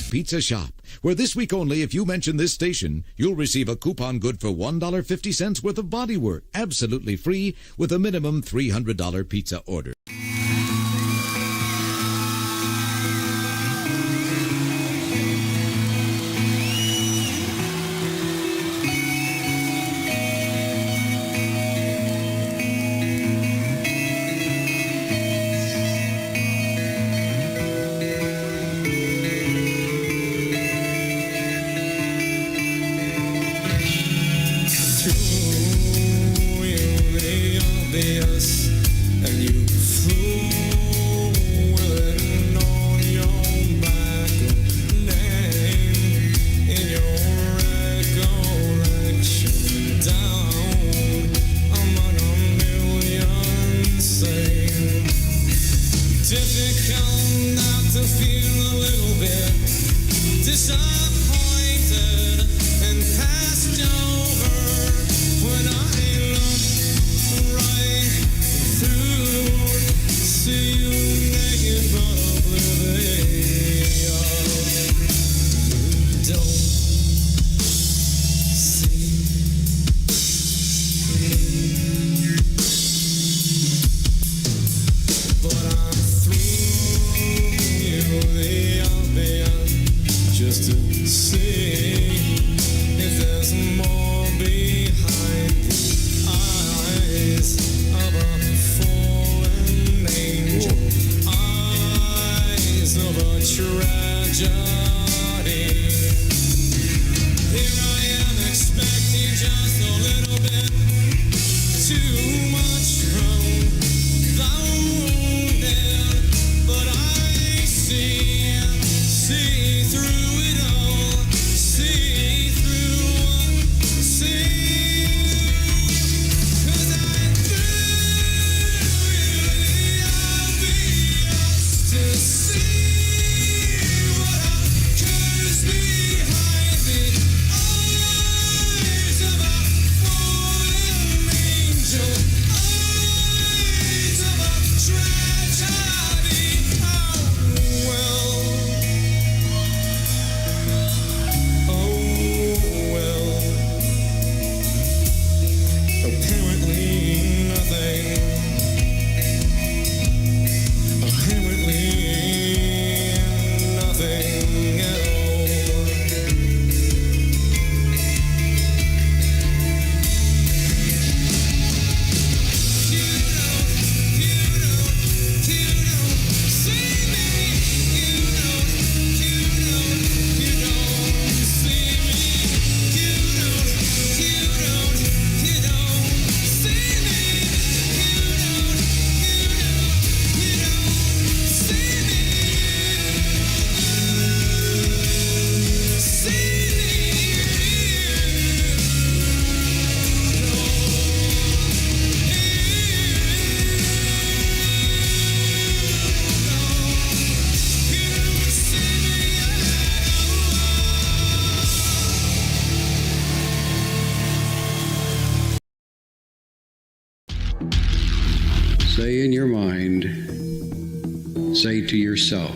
Pizza Shop, where this week only, if you mention this station, you'll receive a coupon good for $1.50 worth of bodywork, absolutely free, with a minimum $300 pizza order. Say in your mind, say to yourself,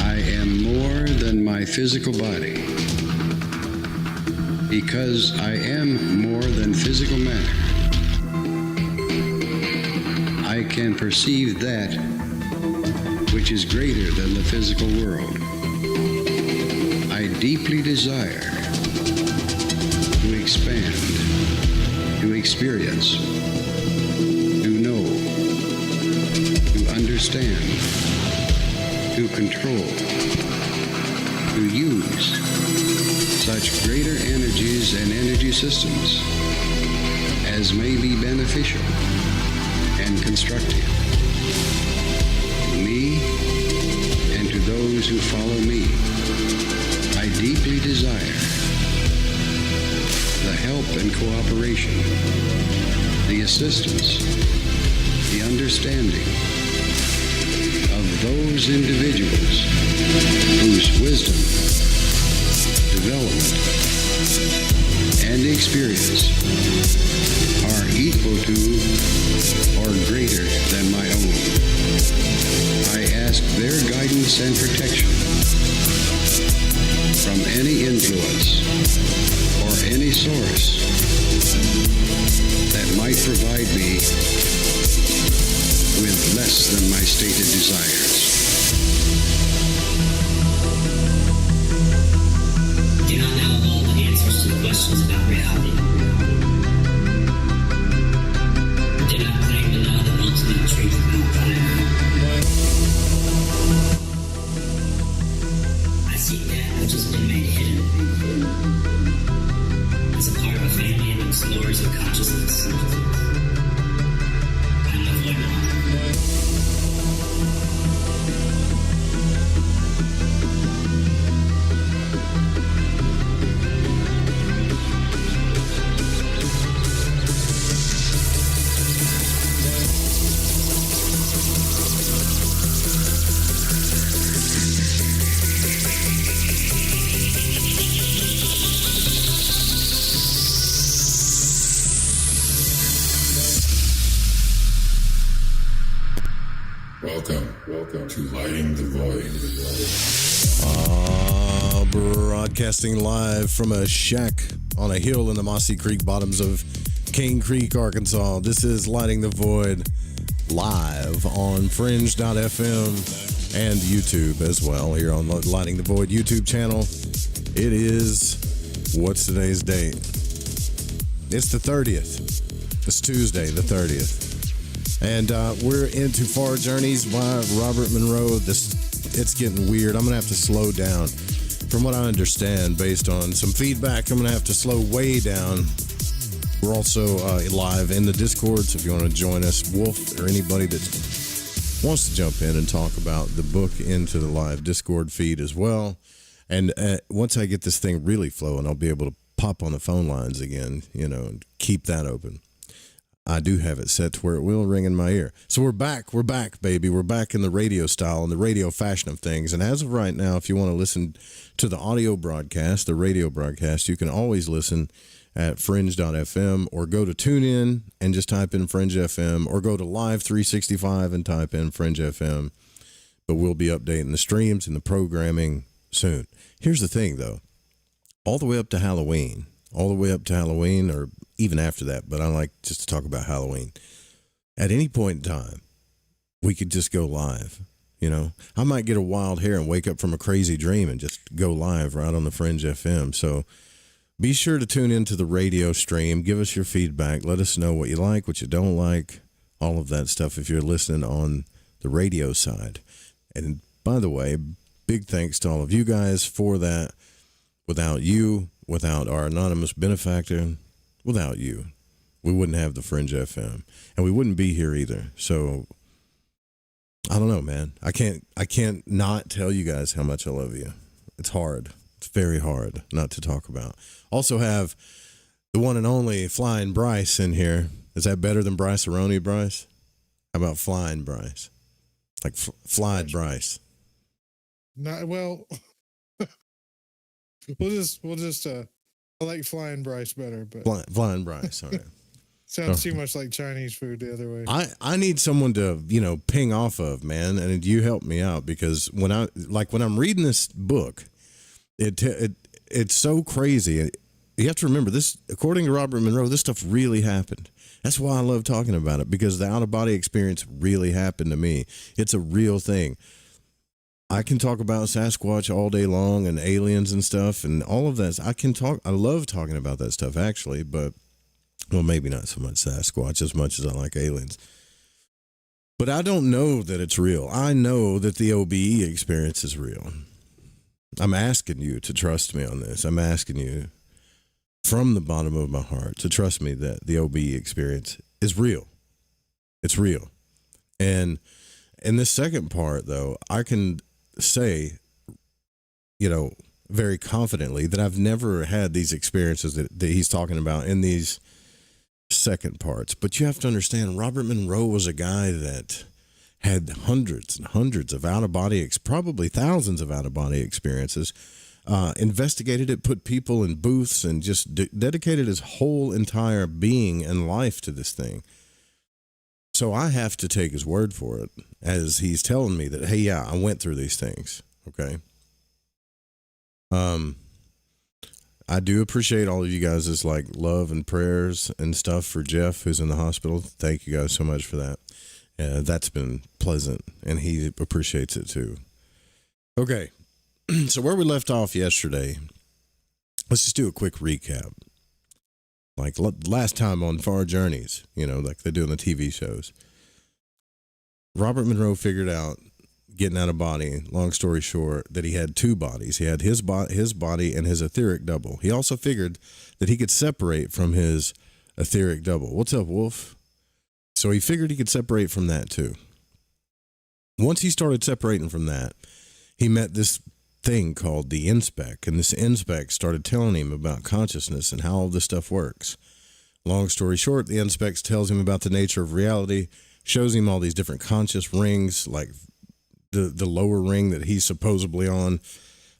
I am more than my physical body, because I am more than physical matter. I can perceive that which is greater than the physical world. I deeply desire to expand, to experience, to know, to understand, to control, to use such greater energies and energy systems as may be beneficial and constructive to me and to those who follow me. I deeply desire the help and cooperation, the assistance, the understanding of those individuals whose wisdom, development, and experience are equal to or greater than my own. I ask their guidance and protection from any influence or any source that might provide me with less than my stated desires. Do not know all the answers to the questions about reality. Do not claim to know the ultimate truth about life. I seek that which has been made hidden as a part of a family and explorers of consciousness. I am the void one. Welcome to Lighting the Void. Broadcasting live from a shack on a hill in the Mossy Creek bottoms of Cane Creek, Arkansas. This is Lighting the Void live on Fringe.fm and YouTube as well here on the Lighting the Void YouTube channel. It is, what's today's date? It's the 30th. It's Tuesday, the 30th. And we're into Far Journeys by Robert Monroe. It's getting weird. I'm going to have to slow down. From what I understand, based on some feedback, I'm going to have to slow way down. We're also live in the Discord, so if you want to join us, Wolf, or anybody that wants to jump in and talk about the book into the live Discord feed as well. And once I get this thing really flowing, I'll be able to pop on the phone lines again, and keep that open. I do have it set to where it will ring in my ear. So we're back, baby. We're back in the radio style and the radio fashion of things. And as of right now, if you want to listen to the audio broadcast, the radio broadcast, you can always listen at fringe.fm or go to TuneIn and just type in Fringe FM, or go to Live 365 and type in Fringe FM. But we'll be updating the streams and the programming soon. Here's the thing, though. All the way up to Halloween, or even after that, but I like just to talk about Halloween. At any point in time, we could just go live. I might get a wild hair and wake up from a crazy dream and just go live right on the Fringe FM. So be sure to tune into the radio stream. Give us your feedback. Let us know what you like, what you don't like, all of that stuff if you're listening on the radio side. And by the way, big thanks to all of you guys for that. Without you, without our anonymous benefactor, without you, we wouldn't have the Fringe FM, and we wouldn't be here either. So I don't know, man. I can't not tell you guys how much I love you. It's hard. It's very hard not to talk about. Also have the one and only Flying Bryce in here. Is that better than Bryce Aroni, Bryce? How about Flying Bryce? Like Flying Bryce. Not well. We'll just I like Flying Bryce better, but Flying Bryce. All right. Sounds too much like Chinese food the other way. I need someone to, ping off of, man, and you help me out, because when I'm reading this book, it's so crazy. You have to remember this, according to Robert Monroe, this stuff really happened. That's why I love talking about it, because the out-of-body experience really happened to me. It's a real thing. I can talk about Sasquatch all day long and aliens and stuff and all of that. I love talking about that stuff, actually, but, well, maybe not so much Sasquatch as much as I like aliens. But I don't know that it's real. I know that the OBE experience is real. I'm asking you to trust me on this. I'm asking you from the bottom of my heart to trust me that the OBE experience is real. It's real. And in this second part, though, I can say, very confidently that I've never had these experiences that he's talking about in these second parts. But you have to understand, Robert Monroe was a guy that had hundreds and hundreds of out-of-body, probably thousands of out-of-body experiences, investigated it, put people in booths, and just dedicated his whole entire being and life to this thing. So I have to take his word for it, as he's telling me that, hey, yeah, I went through these things, okay? I do appreciate all of you guys' like love and prayers and stuff for Jeff, who's in the hospital. Thank you guys so much for that. That's been pleasant, and he appreciates it too. Okay, so where we left off yesterday, let's just do a quick recap. Like last time on Far Journeys, like they do in the TV shows. Robert Monroe figured out, getting out of body, long story short, that he had two bodies. He had his body and his etheric double. He also figured that he could separate from his etheric double. What's up, Wolf? So he figured he could separate from that too. Once he started separating from that, he met this thing called the inspec, and this inspec started telling him about consciousness and how all this stuff works. Long story short, the inspec tells him about the nature of reality, shows him all these different conscious rings, like the lower ring that he's supposedly on,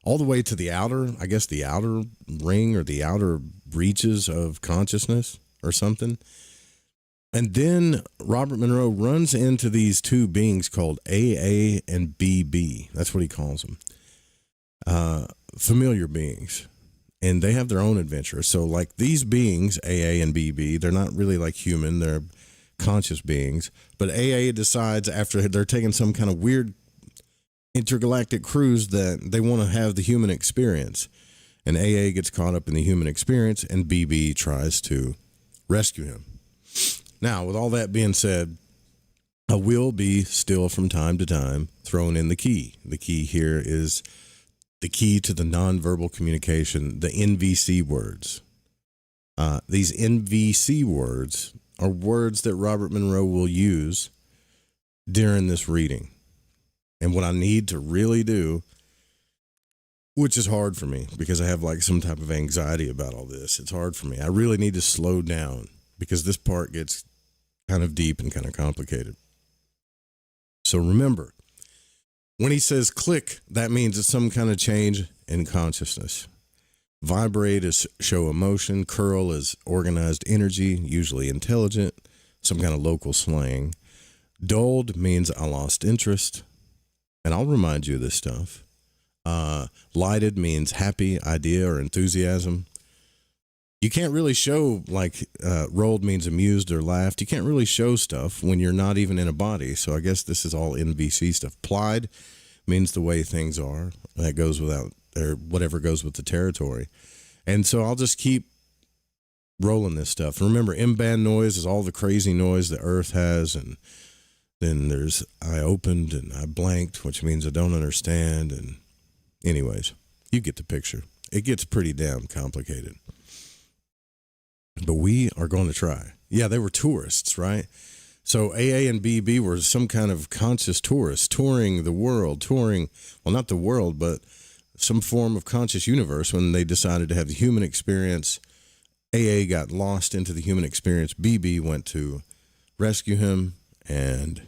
all the way to the outer ring or the outer reaches of consciousness or something. And then Robert Monroe runs into these two beings called AA and BB. That's what he calls them. Familiar beings. And they have their own adventure. So like these beings, AA and BB, they're not really like human. They're conscious beings. But AA decides after they're taking some kind of weird intergalactic cruise that they want to have the human experience, and AA gets caught up in the human experience, and BB tries to rescue him. Now, with all that being said, I will be still from time to time throwing in the key. The key here is the key to the nonverbal communication, the NVC words. These NVC words are words that Robert Monroe will use during this reading. And what I need to really do, which is hard for me because I have like some type of anxiety about all this. It's hard for me. I really need to slow down because this part gets kind of deep and kind of complicated. So remember, when he says click, that means it's some kind of change in consciousness. Vibrate is show emotion. Curl is organized energy, usually intelligent, some kind of local slang. Dulled means I lost interest. And I'll remind you of this stuff. Lighted means happy, idea, or enthusiasm. You can't really show, like, rolled means amused or laughed. You can't really show stuff when you're not even in a body. So I guess this is all NVC stuff. Plied means the way things are. That goes without, or whatever goes with the territory. And so I'll just keep rolling this stuff. Remember, M-band noise is all the crazy noise the earth has, and then there's I opened and I blanked, which means I don't understand. And anyways, you get the picture. It gets pretty damn complicated. But we are going to try. Yeah, they were tourists, right? So AA and BB were some kind of conscious tourists touring the world, well, not the world, but some form of conscious universe when they decided to have the human experience. AA got lost into the human experience. BB went to rescue him, and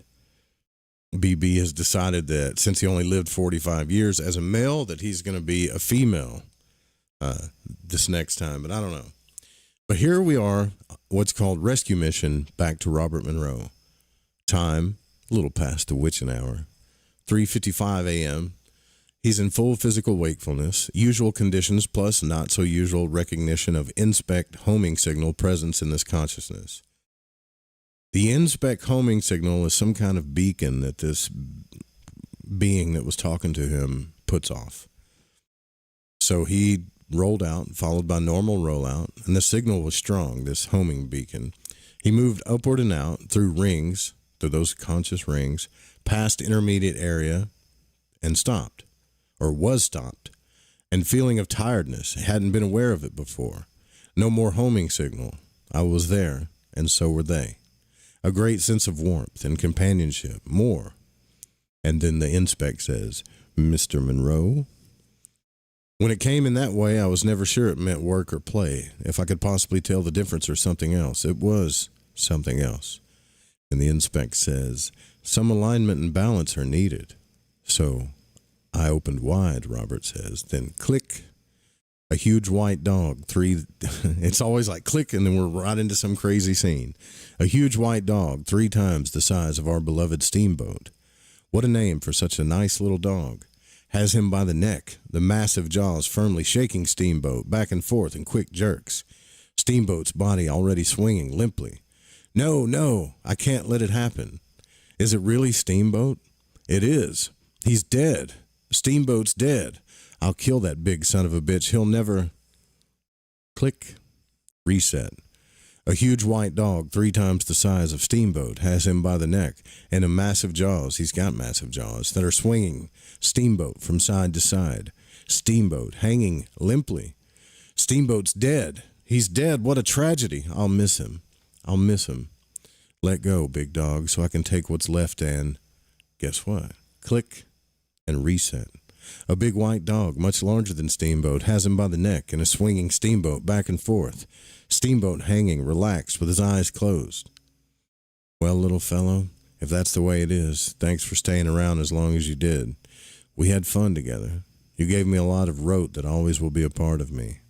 BB has decided that since he only lived 45 years as a male, that he's going to be a female this next time. But I don't know. But here we are, what's called rescue mission back to Robert Monroe. Time, a little past the witching hour, 3:55 a.m. He's in full physical wakefulness, usual conditions plus not so usual recognition of inspect homing signal presence in this consciousness. The inspec homing signal is some kind of beacon that this being that was talking to him puts off. So he rolled out, followed by normal rollout, and the signal was strong, this homing beacon. He moved upward and out through rings, through those conscious rings, past intermediate area, and stopped, or was stopped, and feeling of tiredness. Hadn't been aware of it before. No more homing signal. I was there, and so were they. A great sense of warmth and companionship, more. And then the inspec says, Mr. Monroe? When it came in that way, I was never sure it meant work or play. If I could possibly tell the difference or something else, it was something else. And the inspec says, some alignment and balance are needed. So I opened wide, Robert says. Then click. A huge white dog, it's always like click, and then we're right into some crazy scene. A huge white dog, 3 times the size of our beloved steamboat. What a name for such a nice little dog. has him by the neck, the massive jaws firmly shaking Steamboat back and forth in quick jerks. Steamboat's body already swinging limply. No, no, I can't let it happen. Is it really Steamboat? It is. He's dead. Steamboat's dead. I'll kill that big son of a bitch. He'll never... Click. Reset. A huge white dog 3 times the size of Steamboat has him by the neck, and a massive jaws, he's got massive jaws, that are swinging Steamboat from side to side. Steamboat hanging limply. Steamboat's dead. He's dead. What a tragedy. I'll miss him. I'll miss him. Let go, big dog, so I can take what's left and... Guess what? Click and reset. A big white dog, much larger than Steamboat, has him by the neck and is swinging Steamboat back and forth. Steamboat hanging, relaxed, with his eyes closed. Well, little fellow, if that's the way it is, thanks for staying around as long as you did. We had fun together. You gave me a lot of rote that always will be a part of me.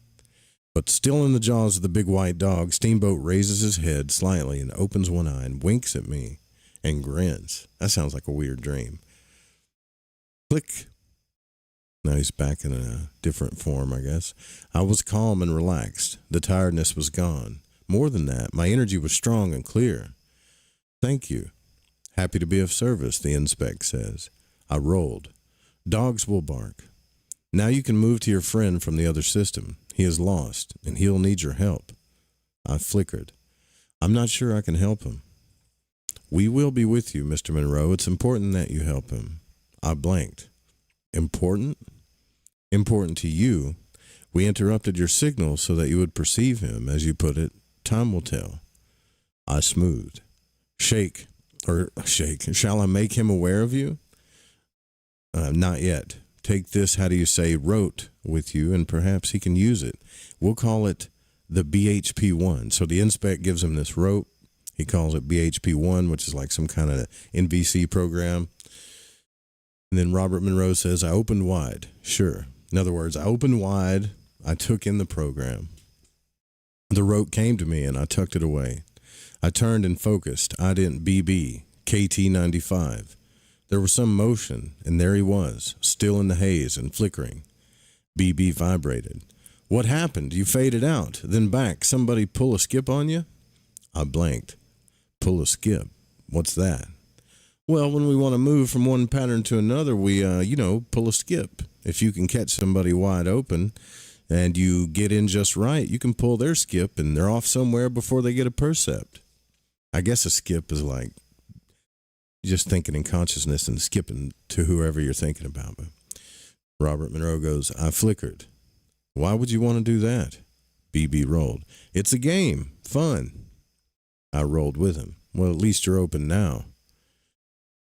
But still in the jaws of the big white dog, Steamboat raises his head slightly and opens one eye and winks at me and grins. That sounds like a weird dream. Click. Now he's back in a different form, I guess. I was calm and relaxed. The tiredness was gone. More than that, my energy was strong and clear. Thank you. Happy to be of service, the inspect says. I rolled. Dogs will bark. Now you can move to your friend from the other system. He is lost, and he'll need your help. I flickered. I'm not sure I can help him. We will be with you, Mr. Monroe. It's important that you help him. I blanked. Important? Important to you. We interrupted your signal so that you would perceive him, as you put it. Time will tell. I smoothed. Shake. Shall I make him aware of you? Not yet. Take this, how do you say, rote with you, and perhaps he can use it. We'll call it the BHP-1. So the inspect gives him this rope. He calls it BHP-1, which is like some kind of NVC program. And then Robert Monroe says, I opened wide. Sure. In other words, I opened wide. I took in the program. The rope came to me, and I tucked it away. I turned and focused. I didn't BB, KT-95. There was some motion, and there he was, still in the haze and flickering. BB vibrated. What happened? You faded out, then back. Somebody pull a skip on you? I blanked. Pull a skip? What's that? Well, when we want to move from one pattern to another, we, pull a skip. If you can catch somebody wide open and you get in just right, you can pull their skip and they're off somewhere before they get a percept. I guess a skip is like just thinking in consciousness and skipping to whoever you're thinking about. But Robert Monroe goes, I flickered. Why would you want to do that? BB rolled. It's a game. Fun. I rolled with him. Well, at least you're open now.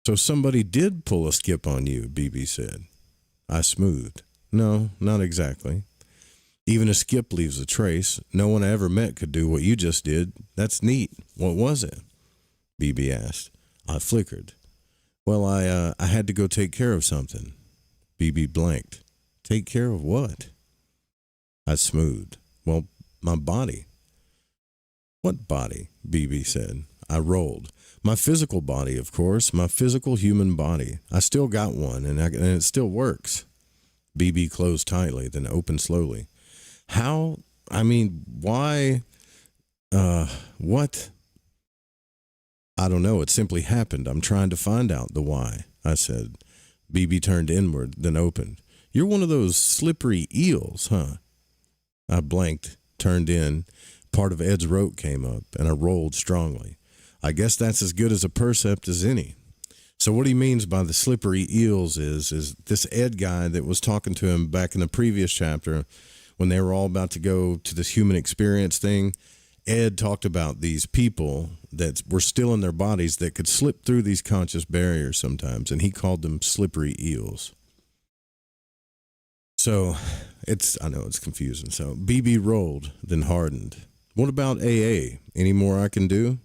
So somebody did pull a skip on you, BB said. I smoothed. No, not exactly. Even a skip leaves a trace. No one I ever met could do what you just did. That's neat. What was it? BB asked. I flickered. Well, I had to go take care of something. BB blanked. Take care of what? I smoothed. Well, my body. What body? BB said. I rolled. My physical body, of course. My physical human body. I still got one, and it still works. BB closed tightly, then opened slowly. How? I mean, why? What? I don't know. It simply happened. I'm trying to find out the why, I said. BB turned inward, then opened. You're one of those slippery eels, huh? I blanked, turned in. Part of Ed's rope came up, and I rolled strongly. I guess that's as good as a percept as any. So what he means by the slippery eels is this Ed guy that was talking to him back in the previous chapter when they were all about to go to this human experience thing. Ed talked about these people that were still in their bodies that could slip through these conscious barriers sometimes, and he called them slippery eels. So I know it's confusing. So BB rolled, then hardened. What about AA? Any more I can do?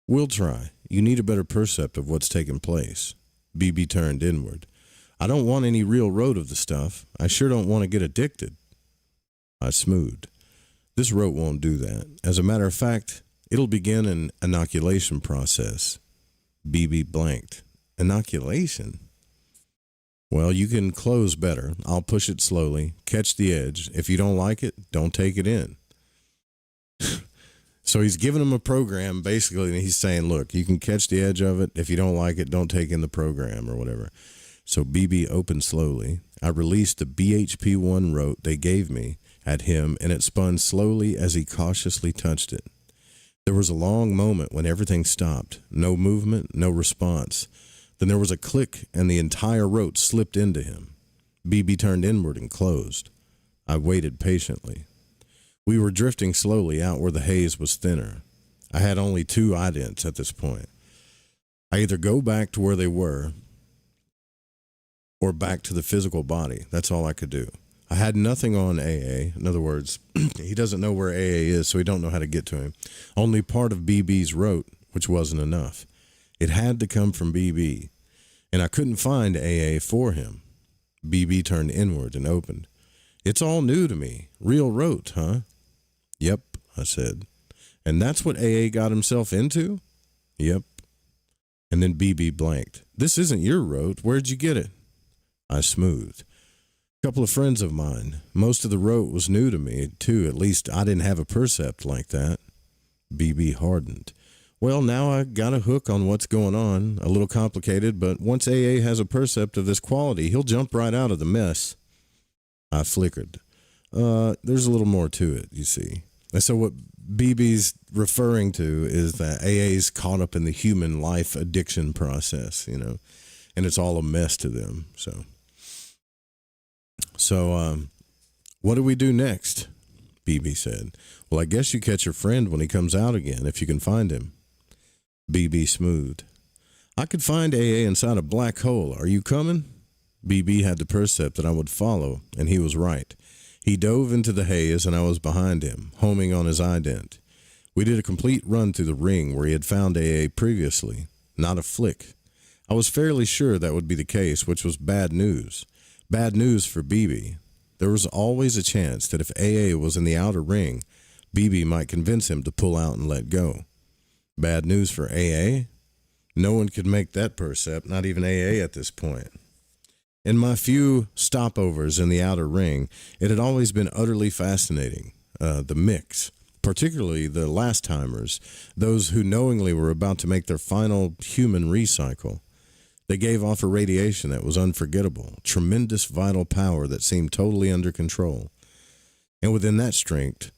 We'll try. You need a better percept of what's taking place. BB turned inward. I don't want any real road of the stuff. I sure don't want to get addicted. I smoothed. This rope won't do that. As a matter of fact, it'll begin an inoculation process. BB blanked. Inoculation? Well, you can close better. I'll push it slowly, catch the edge. If you don't like it, don't take it in. So he's giving him a program, basically, and he's saying, look, you can catch the edge of it. If you don't like it, don't take in the program or whatever. So BB opened slowly. I released the BHP-1 rote they gave me at him, and it spun slowly as he cautiously touched it. There was a long moment when everything stopped. No movement, no response. Then there was a click, and the entire rote slipped into him. BB turned inward and closed. I waited patiently. We were drifting slowly out where the haze was thinner. I had only 2 idents at this point. I either go back to where they were or back to the physical body. That's all I could do. I had nothing on AA. In other words, he doesn't know where AA is, so he don't know how to get to him. Only part of BB's rote, which wasn't enough. It had to come from BB, and I couldn't find AA for him. BB turned inward and opened. It's all new to me. Real rote, huh? Yep, I said. And that's what AA got himself into? Yep. And then BB blanked. This isn't your rote. Where'd you get it? I smoothed. A couple of friends of mine. Most of the rote was new to me, too. At least I didn't have a percept like that. BB hardened. Well, now I got a hook on what's going on. A little complicated, but once AA has a percept of this quality, he'll jump right out of the mess. I flickered. There's a little more to it, you see. And so what BB's referring to is that AA's caught up in the human life addiction process, you know, and it's all a mess to them. So what do we do next? BB said. Well, I guess you catch your friend when he comes out again, if you can find him. BB smoothed. I could find AA inside a black hole. Are you coming? BB had the percept that I would follow, and he was right. He dove into the haze, and I was behind him, homing on his ident. We did a complete run through the ring where he had found AA previously. Not a flick. I was fairly sure that would be the case, which was bad news. Bad news for BB. There was always a chance that if AA was in the outer ring, BB might convince him to pull out and let go. Bad news for AA? No one could make that percept, not even AA at this point. In my few stopovers in the outer ring, it had always been utterly fascinating, the mix, particularly the last-timers, those who knowingly were about to make their final human recycle. They gave off a radiation that was unforgettable, tremendous vital power that seemed totally under control. And within that strength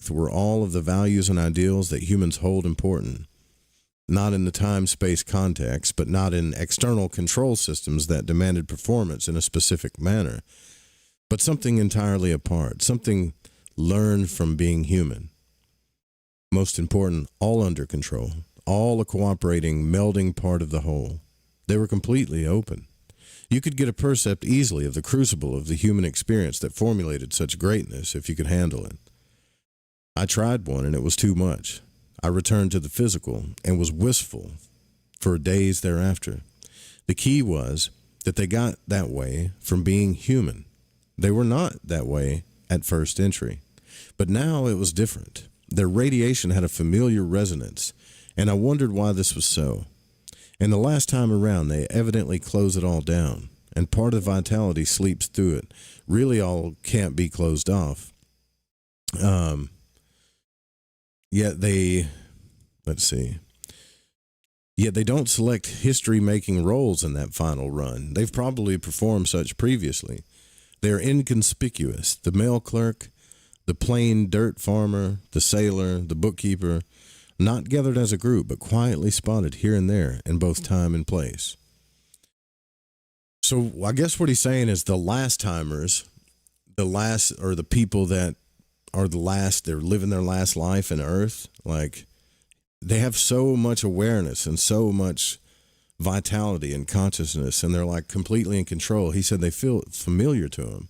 were all of the values and ideals that humans hold important. Not in the time-space context, but not in external control systems that demanded performance in a specific manner, but something entirely apart, something learned from being human. Most important, all under control, all a cooperating, melding part of the whole. They were completely open. You could get a percept easily of the crucible of the human experience that formulated such greatness if you could handle it. I tried one, and it was too much. I returned to the physical and was wistful for days thereafter. The key was that they got that way from being human. They were not that way at first entry. But now it was different. Their radiation had a familiar resonance, and I wondered why this was so. And the last time around, they evidently close it all down, and part of vitality sleeps through it. Really all can't be closed off. Yet they don't select history-making roles in that final run. They've probably performed such previously. They're inconspicuous. The mail clerk, the plain dirt farmer, the sailor, the bookkeeper, not gathered as a group, but quietly spotted here and there in both time and place. So I guess what he's saying is the last-timers, the people that are the last, they're living their last life in Earth, like, they have so much awareness and so much vitality and consciousness, and they're like completely in control. He said they feel familiar to him.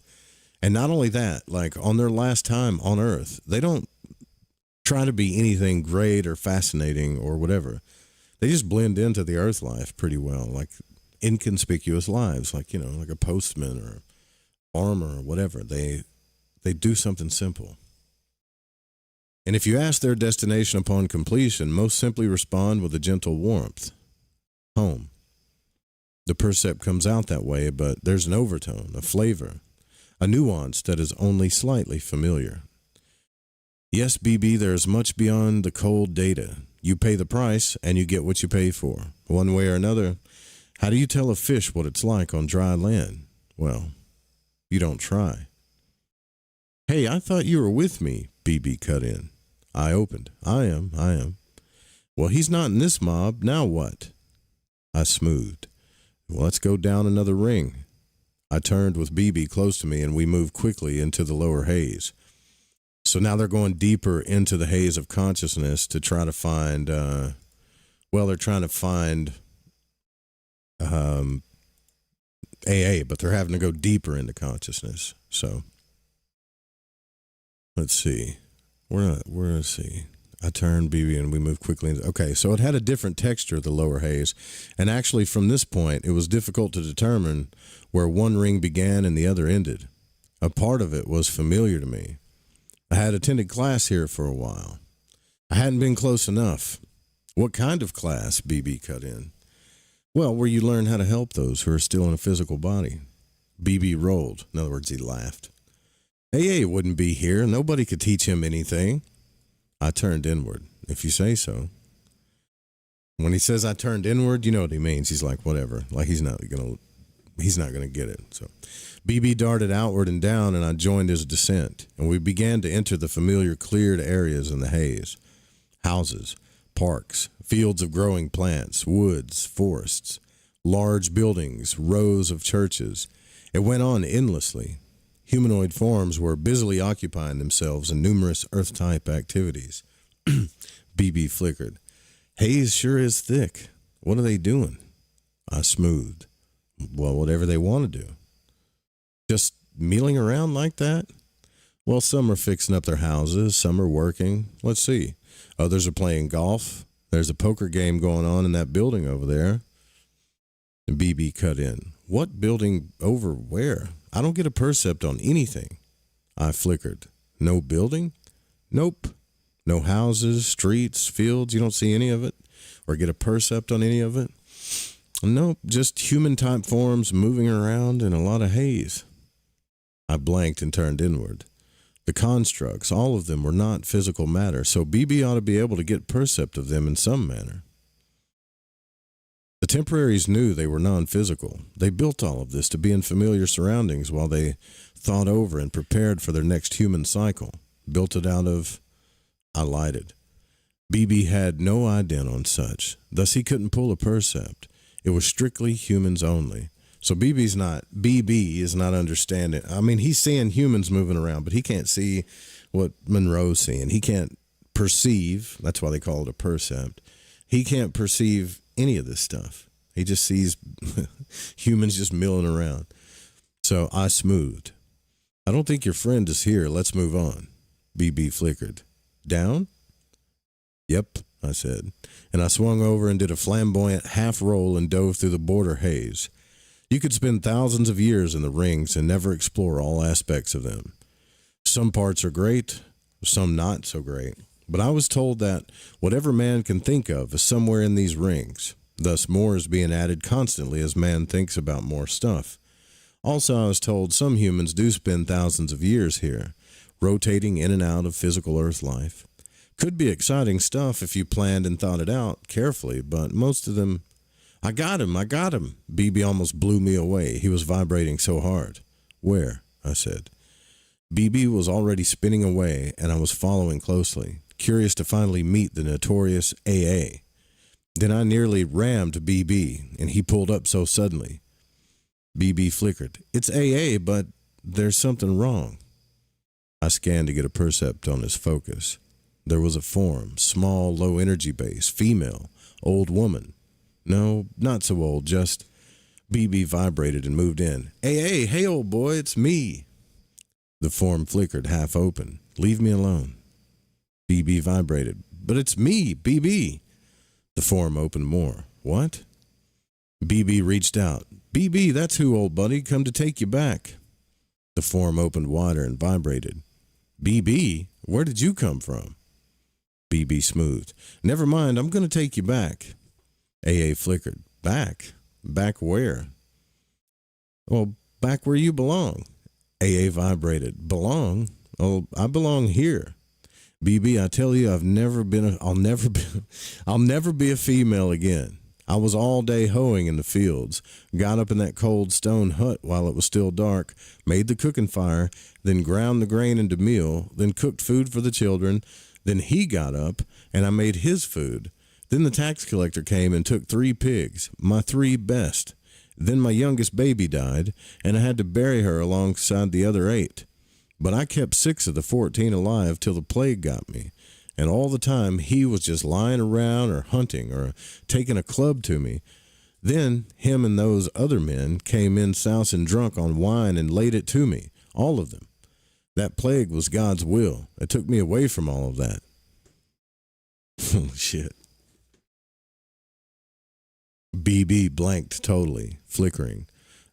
And not only that, like on their last time on Earth, they don't try to be anything great or fascinating or whatever. They just blend into the Earth life pretty well, like inconspicuous lives, like, you know, like a postman or farmer or whatever. They do something simple. And if you ask their destination upon completion, most simply respond with a gentle warmth. Home. The percept comes out that way, but there's an overtone, a flavor, a nuance that is only slightly familiar. Yes, BB, there is much beyond the cold data. You pay the price, and you get what you pay for. One way or another, how do you tell a fish what it's like on dry land? Well, you don't try. Hey, I thought you were with me, BB cut in. I opened. I am. Well, he's not in this mob. Now what? I smoothed. Well, let's go down another ring. I turned with BB close to me, and we moved quickly into the lower haze. So now they're going deeper into the haze of consciousness to try to find, they're trying to find AA, but they're having to go deeper into consciousness. So let's see. Let's see. I turned BB and we moved quickly. Okay, so it had a different texture, the lower haze. And actually from this point, it was difficult to determine where one ring began and the other ended. A part of it was familiar to me. I had attended class here for a while. I hadn't been close enough. What kind of class? BB cut in. Well, where you learn how to help those who are still in a physical body. BB rolled. In other words, he laughed. AA wouldn't be here. Nobody could teach him anything. I turned inward, if you say so. When he says I turned inward, you know what he means. He's like, whatever. Like he's not gonna get it. So BB darted outward and down, and I joined his descent, and we began to enter the familiar cleared areas in the haze. Houses, parks, fields of growing plants, woods, forests, large buildings, rows of churches. It went on endlessly. Humanoid forms were busily occupying themselves in numerous Earth-type activities. BB flickered. Haze sure is thick. What are they doing? I smoothed. Well, whatever they want to do. Just milling around like that? Well, some are fixing up their houses. Some are working. Let's see. Others are playing golf. There's a poker game going on in that building over there. And BB cut in. What building over where? I don't get a percept on anything. I flickered. No building? Nope. No houses, streets, fields. You don't see any of it? Or get a percept on any of it? Nope. Just human-type forms moving around in a lot of haze. I blanked and turned inward. The constructs, all of them were not physical matter, so BB ought to be able to get percept of them in some manner. The temporaries knew they were non-physical. They built all of this to be in familiar surroundings while they thought over and prepared for their next human cycle. Built it out of... I lighted. BB had no ident on such, thus he couldn't pull a percept. It was strictly humans only. So BB is not understanding. I mean, he's seeing humans moving around, but he can't see what Monroe's seeing. He can't perceive. That's why they call it a percept. He can't perceive any of this stuff. He just sees humans just milling around. So I smoothed. I don't think your friend is here. Let's move on. BB flickered. Down? Yep, I said. And I swung over and did a flamboyant half roll and dove through the border haze. You could spend thousands of years in the rings and never explore all aspects of them. Some parts are great, some not so great. But I was told that whatever man can think of is somewhere in these rings. Thus, more is being added constantly as man thinks about more stuff. Also, I was told some humans do spend thousands of years here, rotating in and out of physical Earth life. Could be exciting stuff if you planned and thought it out carefully, but most of them... I got him. BB almost blew me away. He was vibrating so hard. Where? I said. BB was already spinning away, and I was following closely, curious to finally meet the notorious AA. Then I nearly rammed BB, and he pulled up so suddenly. BB flickered. It's AA, but there's something wrong. I scanned to get a percept on his focus. There was a form, small, low energy base, female, old woman. No, not so old, just... BB vibrated and moved in. Hey, old boy, it's me. The form flickered, half open. Leave me alone. BB vibrated. But it's me, BB. The form opened more. What? BB reached out. BB, that's who, old buddy. Come to take you back. The form opened wider and vibrated. BB, where did you come from? BB smoothed. Never mind, I'm going to take you back. AA flickered. Back? Back where? Well, back where you belong. AA vibrated. Belong? Oh, I belong here. BB, I tell you, I'll never be a female again. I was all day hoeing in the fields, got up in that cold stone hut while it was still dark, made the cooking fire, then ground the grain into meal, then cooked food for the children. Then he got up and I made his food. Then the tax collector came and took 3 pigs, my 3 best. Then my youngest baby died, and I had to bury her alongside the other 8. But I kept 6 of the 14 alive till the plague got me. And all the time he was just lying around or hunting or taking a club to me. Then him and those other men came in sousing drunk on wine and laid it to me, all of them. That plague was God's will. It took me away from all of that. Holy shit. BB blanked totally, flickering,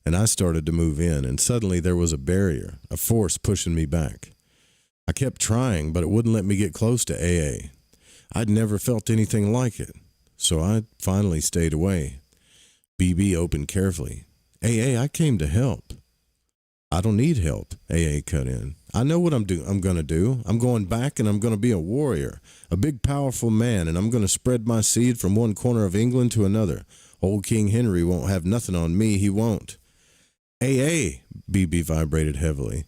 and I started to move in, and suddenly there was a barrier, a force pushing me back. I kept trying, but it wouldn't let me get close to AA. I'd never felt anything like it, so I finally stayed away. BB opened carefully. AA, I came to help. I don't need help, AA cut in. I know what I'm going to do. I'm going back and I'm going to be a warrior, a big powerful man, and I'm going to spread my seed from one corner of England to another. Old King Henry won't have nothing on me, he won't. AA, BB vibrated heavily.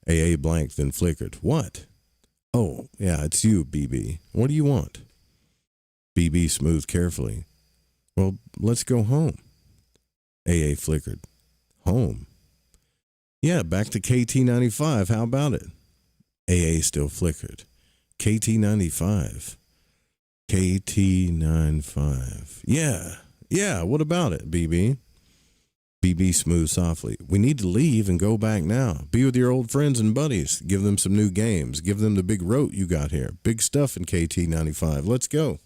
AA blanked, then flickered. What? Oh, yeah, it's you, BB. What do you want? BB smoothed carefully. Well, let's go home. AA flickered. Home? Yeah, back to KT95. How about it? AA still flickered. KT95. KT95. Yeah, what about it, BB? BB smoothed softly. We need to leave and go back now. Be with your old friends and buddies. Give them some new games. Give them the big rote you got here. Big stuff in KT95. Let's go.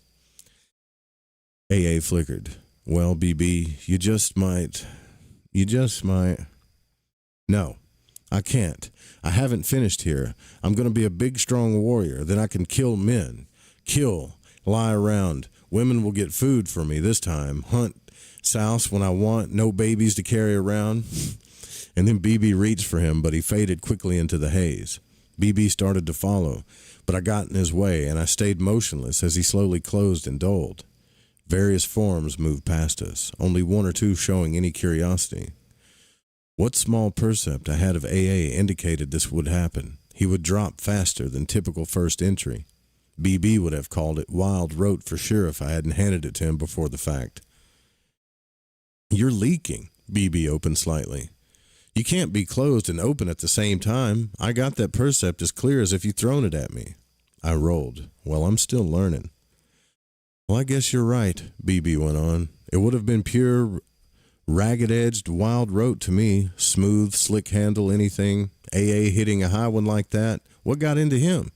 AA flickered. Well, BB, you just might. No, I can't. I haven't finished here. I'm going to be a big, strong warrior. Then I can kill men. Lie around. Women will get food for me this time. Hunt, souse when I want. No babies to carry around. And then BB reached for him, but he faded quickly into the haze. BB started to follow, but I got in his way, and I stayed motionless as he slowly closed and dulled. Various forms moved past us, only 1 or 2 showing any curiosity. What small percept I had of AA indicated this would happen. He would drop faster than typical first entry. BB would have called it wild rote for sure if I hadn't handed it to him before the fact. You're leaking, BB opened slightly. You can't be closed and open at the same time. I got that percept as clear as if you'd thrown it at me. I rolled. Well, I'm still learning. Well, I guess you're right, BB went on. It would have been pure, ragged-edged, wild rote to me. Smooth, slick handle, anything. AA hitting a high one like that. What got into him?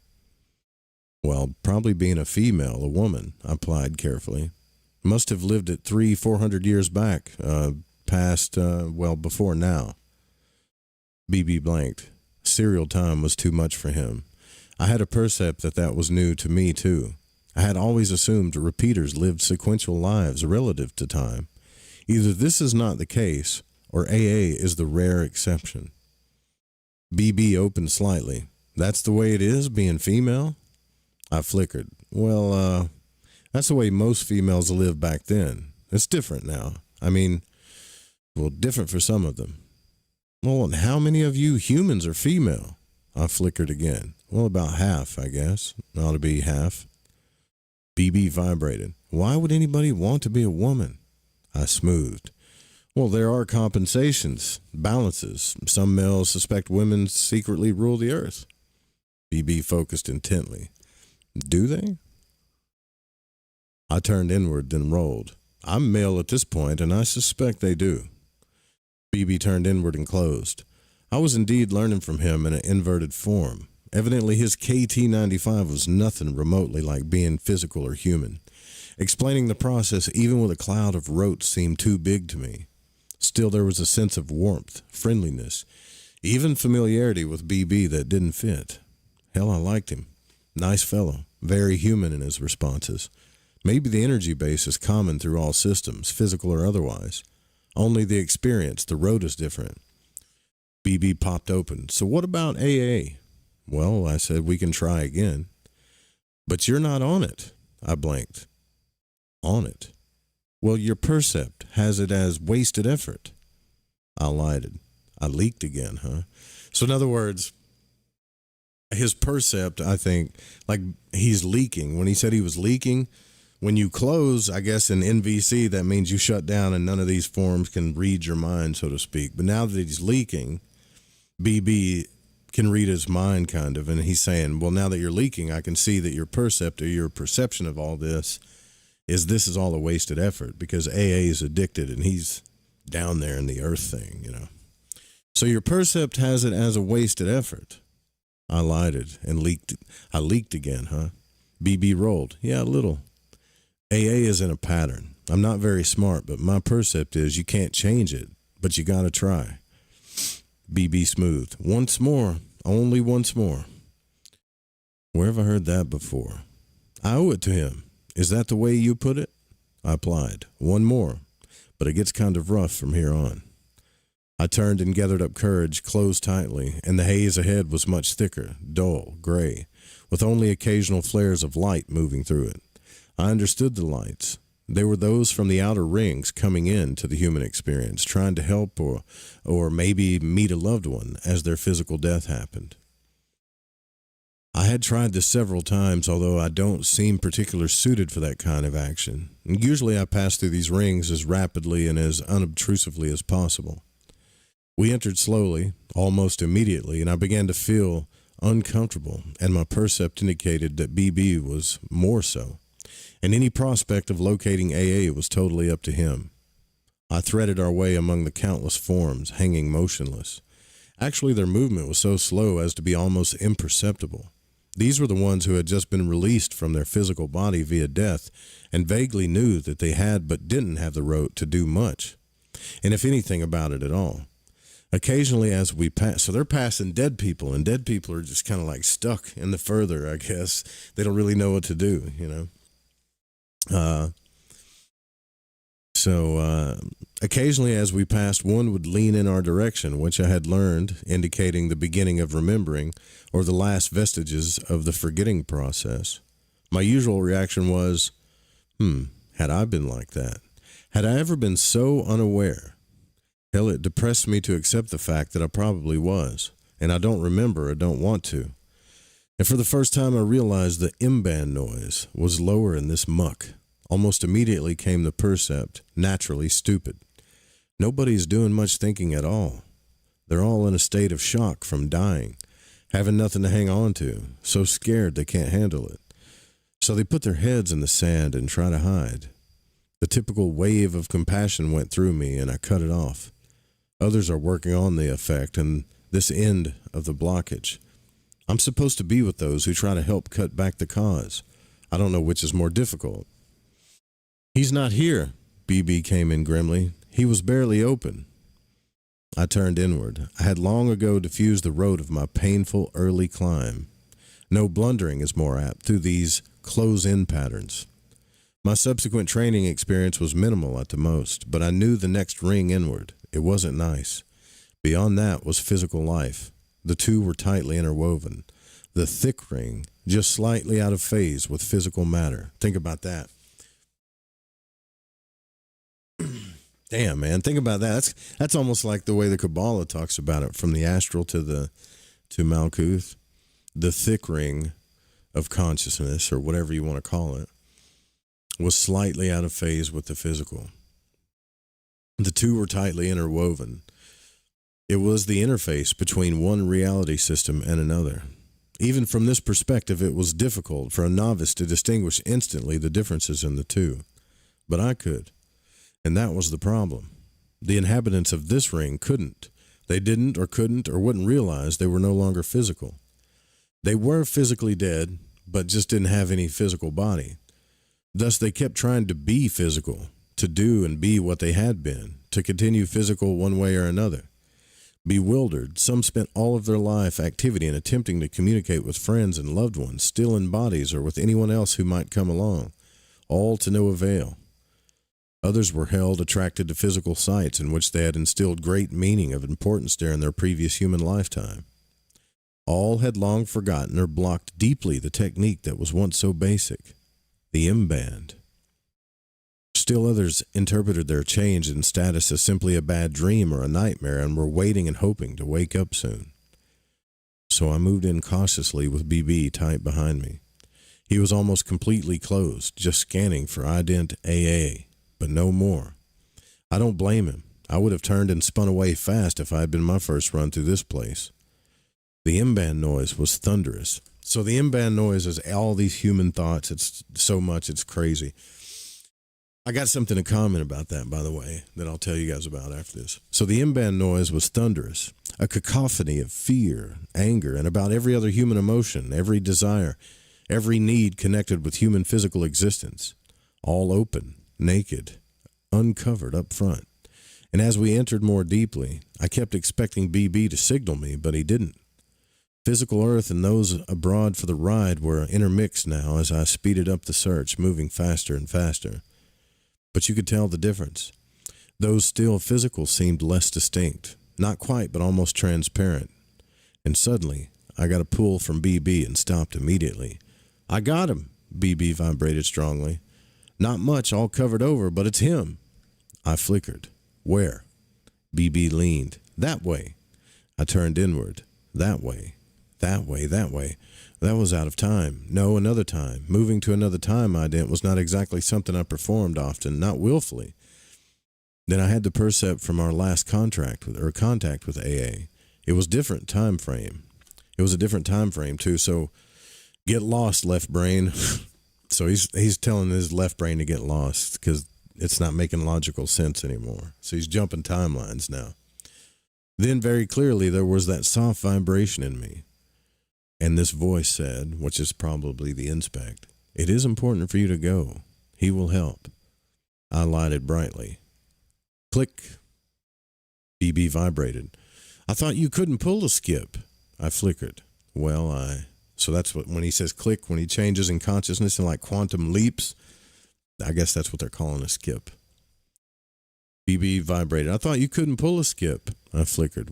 Well, probably being a female, a woman, I applied carefully. Must have lived it 300-400 years back, before now. BB blanked. Serial time was too much for him. I had a percept that was new to me, too. I had always assumed repeaters lived sequential lives relative to time. Either this is not the case, or AA is the rare exception. BB opened slightly. That's the way it is, being female? I flickered. Well, that's the way most females lived back then. It's different now. Different for some of them. Well, and how many of you humans are female? I flickered again. Well, about half, I guess. Ought to be half. BB vibrated. Why would anybody want to be a woman? I smoothed. Well, there are compensations, balances. Some males suspect women secretly rule the earth. BB focused intently. Do they? I turned inward, then rolled. I'm male at this point, and I suspect they do. BB turned inward and closed. I was indeed learning from him in an inverted form. Evidently, his KT95 was nothing remotely like being physical or human. Explaining the process, even with a cloud of rote, seemed too big to me. Still, there was a sense of warmth, friendliness, even familiarity with BB that didn't fit. Hell, I liked him. Nice fellow, very human in his responses. Maybe the energy base is common through all systems, physical or otherwise. Only the experience, the road is different. BB popped open. So what about AA? Well, I said, we can try again. But you're not on it. I blinked. On it? Well, your percept has it as wasted effort. I lied. I leaked again, huh? So in other words, his percept, I think, like he's leaking. When he said he was leaking, when you close, I guess in NVC, that means you shut down and none of these forms can read your mind, so to speak. But now that he's leaking, BB can read his mind kind of. And he's saying, well, now that you're leaking, I can see that your percept or your perception of all this is all a wasted effort because AA is addicted and he's down there in the earth thing, you know. So your percept has it as a wasted effort. I lied and leaked. I leaked again, huh? BB rolled. Yeah, a little. AA is in a pattern. I'm not very smart, but my percept is you can't change it, but you got to try. BB smoothed. Once more. Only once more. Where have I heard that before? I owe it to him. Is that the way you put it? I applied. One more, but it gets kind of rough from here on. I turned and gathered up courage, closed tightly, and the haze ahead was much thicker, dull, gray, with only occasional flares of light moving through it. I understood the lights. They were those from the outer rings coming in to the human experience, trying to help or maybe meet a loved one as their physical death happened. I had tried this several times, although I don't seem particularly suited for that kind of action. And usually I pass through these rings as rapidly and as unobtrusively as possible. We entered slowly, almost immediately, and I began to feel uncomfortable, and my percept indicated that BB was more so. And any prospect of locating AA was totally up to him. I threaded our way among the countless forms, hanging motionless. Actually, their movement was so slow as to be almost imperceptible. These were the ones who had just been released from their physical body via death and vaguely knew that they had but didn't have the rote to do much, and if anything about it at all. Occasionally as we pass, so they're passing dead people, and dead people are just kind of like stuck in the further, I guess. They don't really know what to do, you know. Occasionally as we passed, one would lean in our direction, which I had learned, indicating the beginning of remembering or the last vestiges of the forgetting process. My usual reaction was, had I been like that? Had I ever been so unaware? Hell, it depressed me to accept the fact that I probably was, and I don't remember or don't want to. And for the first time I realized the M-band noise was lower in this muck. Almost immediately came the percept, naturally stupid. Nobody's doing much thinking at all. They're all in a state of shock from dying, having nothing to hang on to, so scared they can't handle it. So they put their heads in the sand and try to hide. The typical wave of compassion went through me, and I cut it off. Others are working on the effect and this end of the blockage. I'm supposed to be with those who try to help cut back the cause. I don't know which is more difficult. He's not here, BB came in grimly. He was barely open. I turned inward. I had long ago diffused the road of my painful early climb. No blundering is more apt through these close-in patterns. My subsequent training experience was minimal at the most, but I knew the next ring inward. It wasn't nice. Beyond that was physical life. The two were tightly interwoven. The thick ring, just slightly out of phase with physical matter. Think about that. Damn, man. Think about that. That's almost like the way the Kabbalah talks about it, from the astral to Malkuth. The thick ring of consciousness, or whatever you want to call it, was slightly out of phase with the physical. The two were tightly interwoven. It was the interface between one reality system and another. Even from this perspective, it was difficult for a novice to distinguish instantly the differences in the two. But I could. And that was the problem. The inhabitants of this ring couldn't. They didn't or couldn't or wouldn't realize they were no longer physical. They were physically dead, but just didn't have any physical body. Thus, they kept trying to be physical, to do and be what they had been, to continue physical one way or another. Bewildered, some spent all of their life activity in attempting to communicate with friends and loved ones, still in bodies or with anyone else who might come along, all to no avail. Others were held attracted to physical sights in which they had instilled great meaning of importance during their previous human lifetime. All had long forgotten or blocked deeply the technique that was once so basic, the M-band. Still others interpreted their change in status as simply a bad dream or a nightmare and were waiting and hoping to wake up soon. So I moved in cautiously with BB tight behind me. He was almost completely closed, just scanning for ident AA, but no more. I don't blame him. I would have turned and spun away fast if I had been my first run through this place. The M-band noise was thunderous. So the M-band noise is all these human thoughts. It's so much, it's crazy. I got something to comment about that, by the way, that I'll tell you guys about after this. So the M-band noise was thunderous, a cacophony of fear, anger, and about every other human emotion, every desire, every need connected with human physical existence, all open, naked, uncovered up front. And as we entered more deeply, I kept expecting BB to signal me, but he didn't. Physical Earth and those abroad for the ride were intermixed now as I speeded up the search, moving faster and faster. But you could tell the difference. Those still physical seemed less distinct, not quite, but almost transparent. And suddenly, I got a pull from BB and stopped immediately. I got him, BB vibrated strongly. Not much, all covered over, but it's him. I flickered. Where? BB leaned. That way. I turned inward. That way. That way, that way. That was out of time. No, another time. Moving to another time ident was not exactly something I performed often, not willfully. Then I had the percept from our last contact with AA. It was different time frame. It was a different time frame too, so get lost, left brain. So he's telling his left brain to get lost because it's not making logical sense anymore. So he's jumping timelines now. Then very clearly there was that soft vibration in me. And this voice said, which is probably the inspect, "It is important for you to go. He will help." I lighted brightly. Click. BB vibrated. "I thought you couldn't pull a skip." I flickered. So that's what, when he says click, when he changes in consciousness and like quantum leaps, I guess that's what they're calling a skip. BB vibrated. "I thought you couldn't pull a skip." I flickered.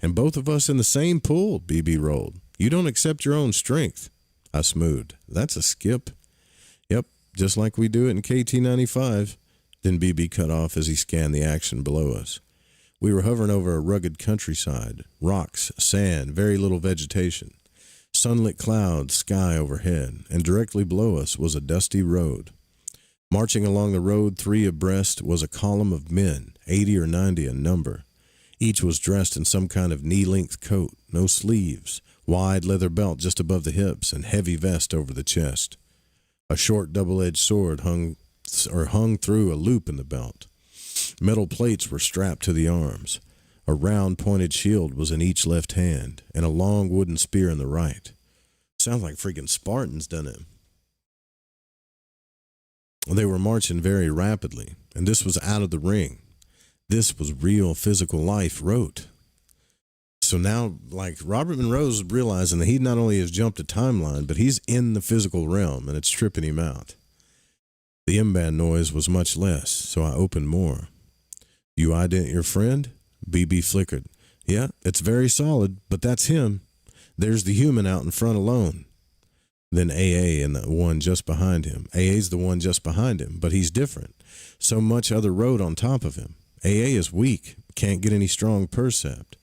And both of us in the same pool," BB rolled. "You don't accept your own strength." I smoothed. "That's a skip." "Yep, just like we do it in KT-95. Then BB cut off as he scanned the action below us. We were hovering over a rugged countryside, rocks, sand, very little vegetation, sunlit clouds, sky overhead, and directly below us was a dusty road. Marching along the road 3 abreast was a column of men, 80 or 90 in number. Each was dressed in some kind of knee-length coat, no sleeves, wide leather belt just above the hips, and heavy vest over the chest. A short double-edged sword hung through a loop in the belt. Metal plates were strapped to the arms. A round pointed shield was in each left hand, and a long wooden spear in the right. Sounds like freaking Spartans, doesn't it? They were marching very rapidly, and this was out of the ring. This was real physical life wrote. So now, like, Robert Monroe's realizing that he not only has jumped a timeline, but he's in the physical realm, and it's tripping him out. The M-band noise was much less, so I opened more. "You ident your friend?" BB flickered. "Yeah, it's very solid, but that's him. There's the human out in front alone." Then AA and the one just behind him. AA's the one just behind him, but he's different. So much other road on top of him. AA is weak, can't get any strong percept.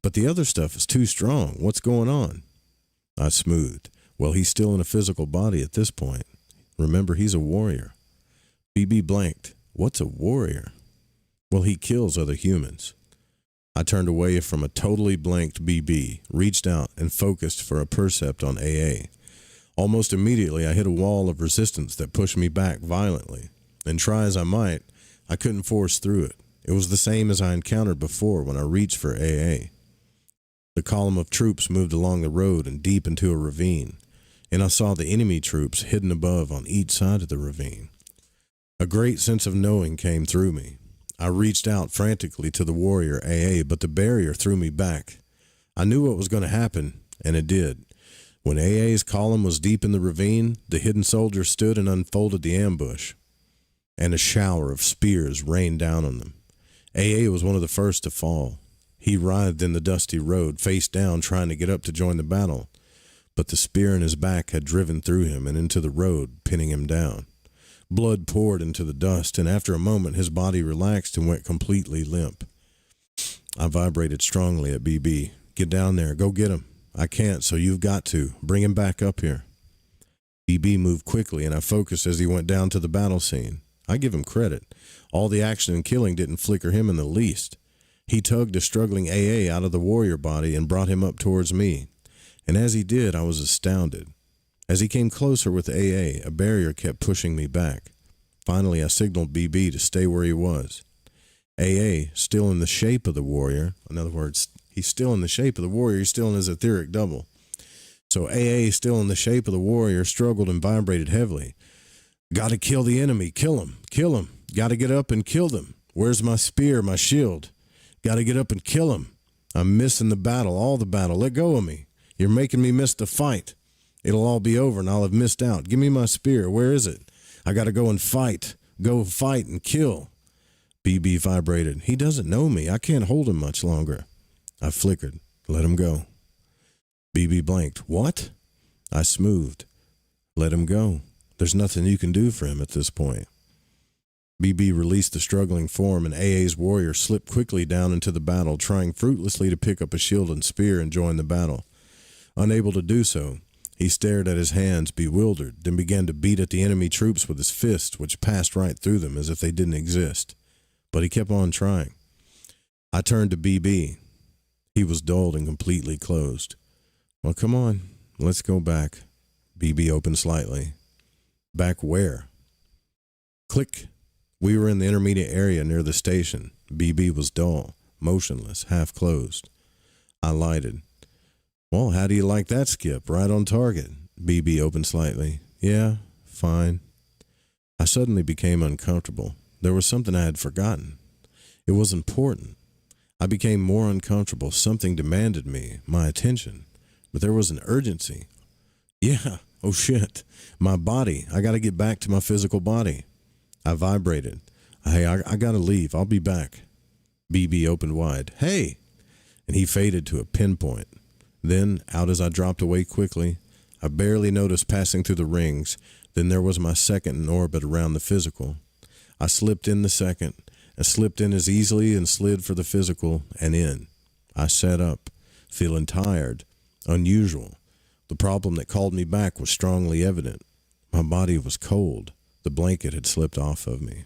But the other stuff is too strong. What's going on? I smoothed. Well, he's still in a physical body at this point. Remember, he's a warrior. BB blanked. What's a warrior? Well, he kills other humans. I turned away from a totally blanked BB, reached out, and focused for a percept on AA. Almost immediately, I hit a wall of resistance that pushed me back violently. And try as I might, I couldn't force through it. It was the same as I encountered before when I reached for AA. The column of troops moved along the road and deep into a ravine, and I saw the enemy troops hidden above on each side of the ravine. A great sense of knowing came through me. I reached out frantically to the warrior AA, but the barrier threw me back. I knew what was going to happen, and it did. When AA's column was deep in the ravine, the hidden soldier stood and unfolded the ambush. and a shower of spears rained down on them. AA was one of the first to fall. He writhed in the dusty road, face down, trying to get up to join the battle. But the spear in his back had driven through him and into the road, pinning him down. Blood poured into the dust, and after a moment his body relaxed and went completely limp. I vibrated strongly at BB. Get down there. Go get him. I can't, so you've got to. Bring him back up here. BB moved quickly, and I focused as he went down to the battle scene. I give him credit. All the action and killing didn't flicker him in the least. He tugged a struggling AA out of the warrior body and brought him up towards me. And as he did, I was astounded. As he came closer with AA, a barrier kept pushing me back. Finally, I signaled BB to stay where he was. AA, still in the shape of the warrior, in other words, he's still in the shape of the warrior, he's still in his etheric double. So AA, still in the shape of the warrior, struggled and vibrated heavily. Gotta kill the enemy, kill him, kill him. Gotta get up and kill them. Where's my spear, my shield? Gotta get up and kill him. I'm missing the battle, all the battle. Let go of me. You're making me miss the fight. It'll all be over and I'll have missed out. Give me my spear. Where is it? I got to go and fight. Go fight and kill. BB vibrated. He doesn't know me. I can't hold him much longer. I flickered. Let him go. BB blanked. What? I smoothed. Let him go. There's nothing you can do for him at this point. BB released the struggling form, and AA's warrior slipped quickly down into the battle, trying fruitlessly to pick up a shield and spear and join the battle. Unable to do so, he stared at his hands, bewildered, then began to beat at the enemy troops with his fists, which passed right through them as if they didn't exist. But he kept on trying. I turned to BB. He was dulled and completely closed. Well, come on, let's go back. BB opened slightly. Back where? Click. We were in the intermediate area near the station. BB was dull, motionless, half closed. I lighted. Well, how do you like that, Skip? Right on target. BB opened slightly. Yeah, fine. I suddenly became uncomfortable. There was something I had forgotten. It was important. I became more uncomfortable. Something demanded me, my attention. But there was an urgency. Yeah, oh shit. My body. I got to get back to my physical body. I vibrated. Hey, I got to leave. I'll be back. BB opened wide. Hey! And he faded to a pinpoint. Then, out as I dropped away quickly, I barely noticed passing through the rings. Then there was my second in orbit around the physical. I slipped in the second, and slipped in as easily and slid for the physical and in. I sat up, feeling tired, unusual. The problem that called me back was strongly evident. My body was cold. The blanket had slipped off of me.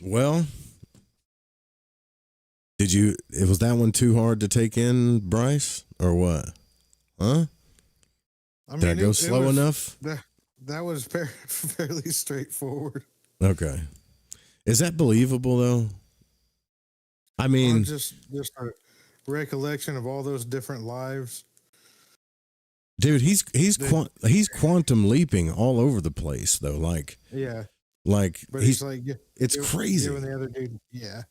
Well, was that one too hard to take in, Bryce, or what? Huh? Did I go slow enough? That was fairly straightforward. Okay. Is that believable, though? I mean, just a recollection of all those different lives. Dude, he's quantum leaping all over the place, though. Like, yeah, like, but he's like, it's crazy. Giving the other dude, yeah.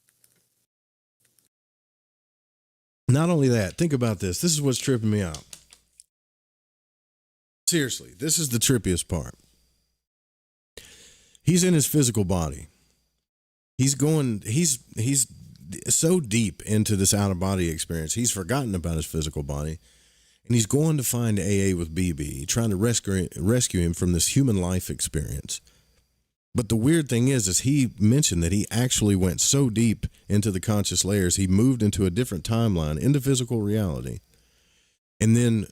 Not only that, think about this. This is what's tripping me out. Seriously, this is the trippiest part. He's in his physical body. He's so deep into this out-of-body experience, he's forgotten about his physical body, and he's going to find AA with BB, trying to rescue him from this human life experience. But the weird thing is he mentioned that he actually went so deep into the conscious layers, he moved into a different timeline, into physical reality, and then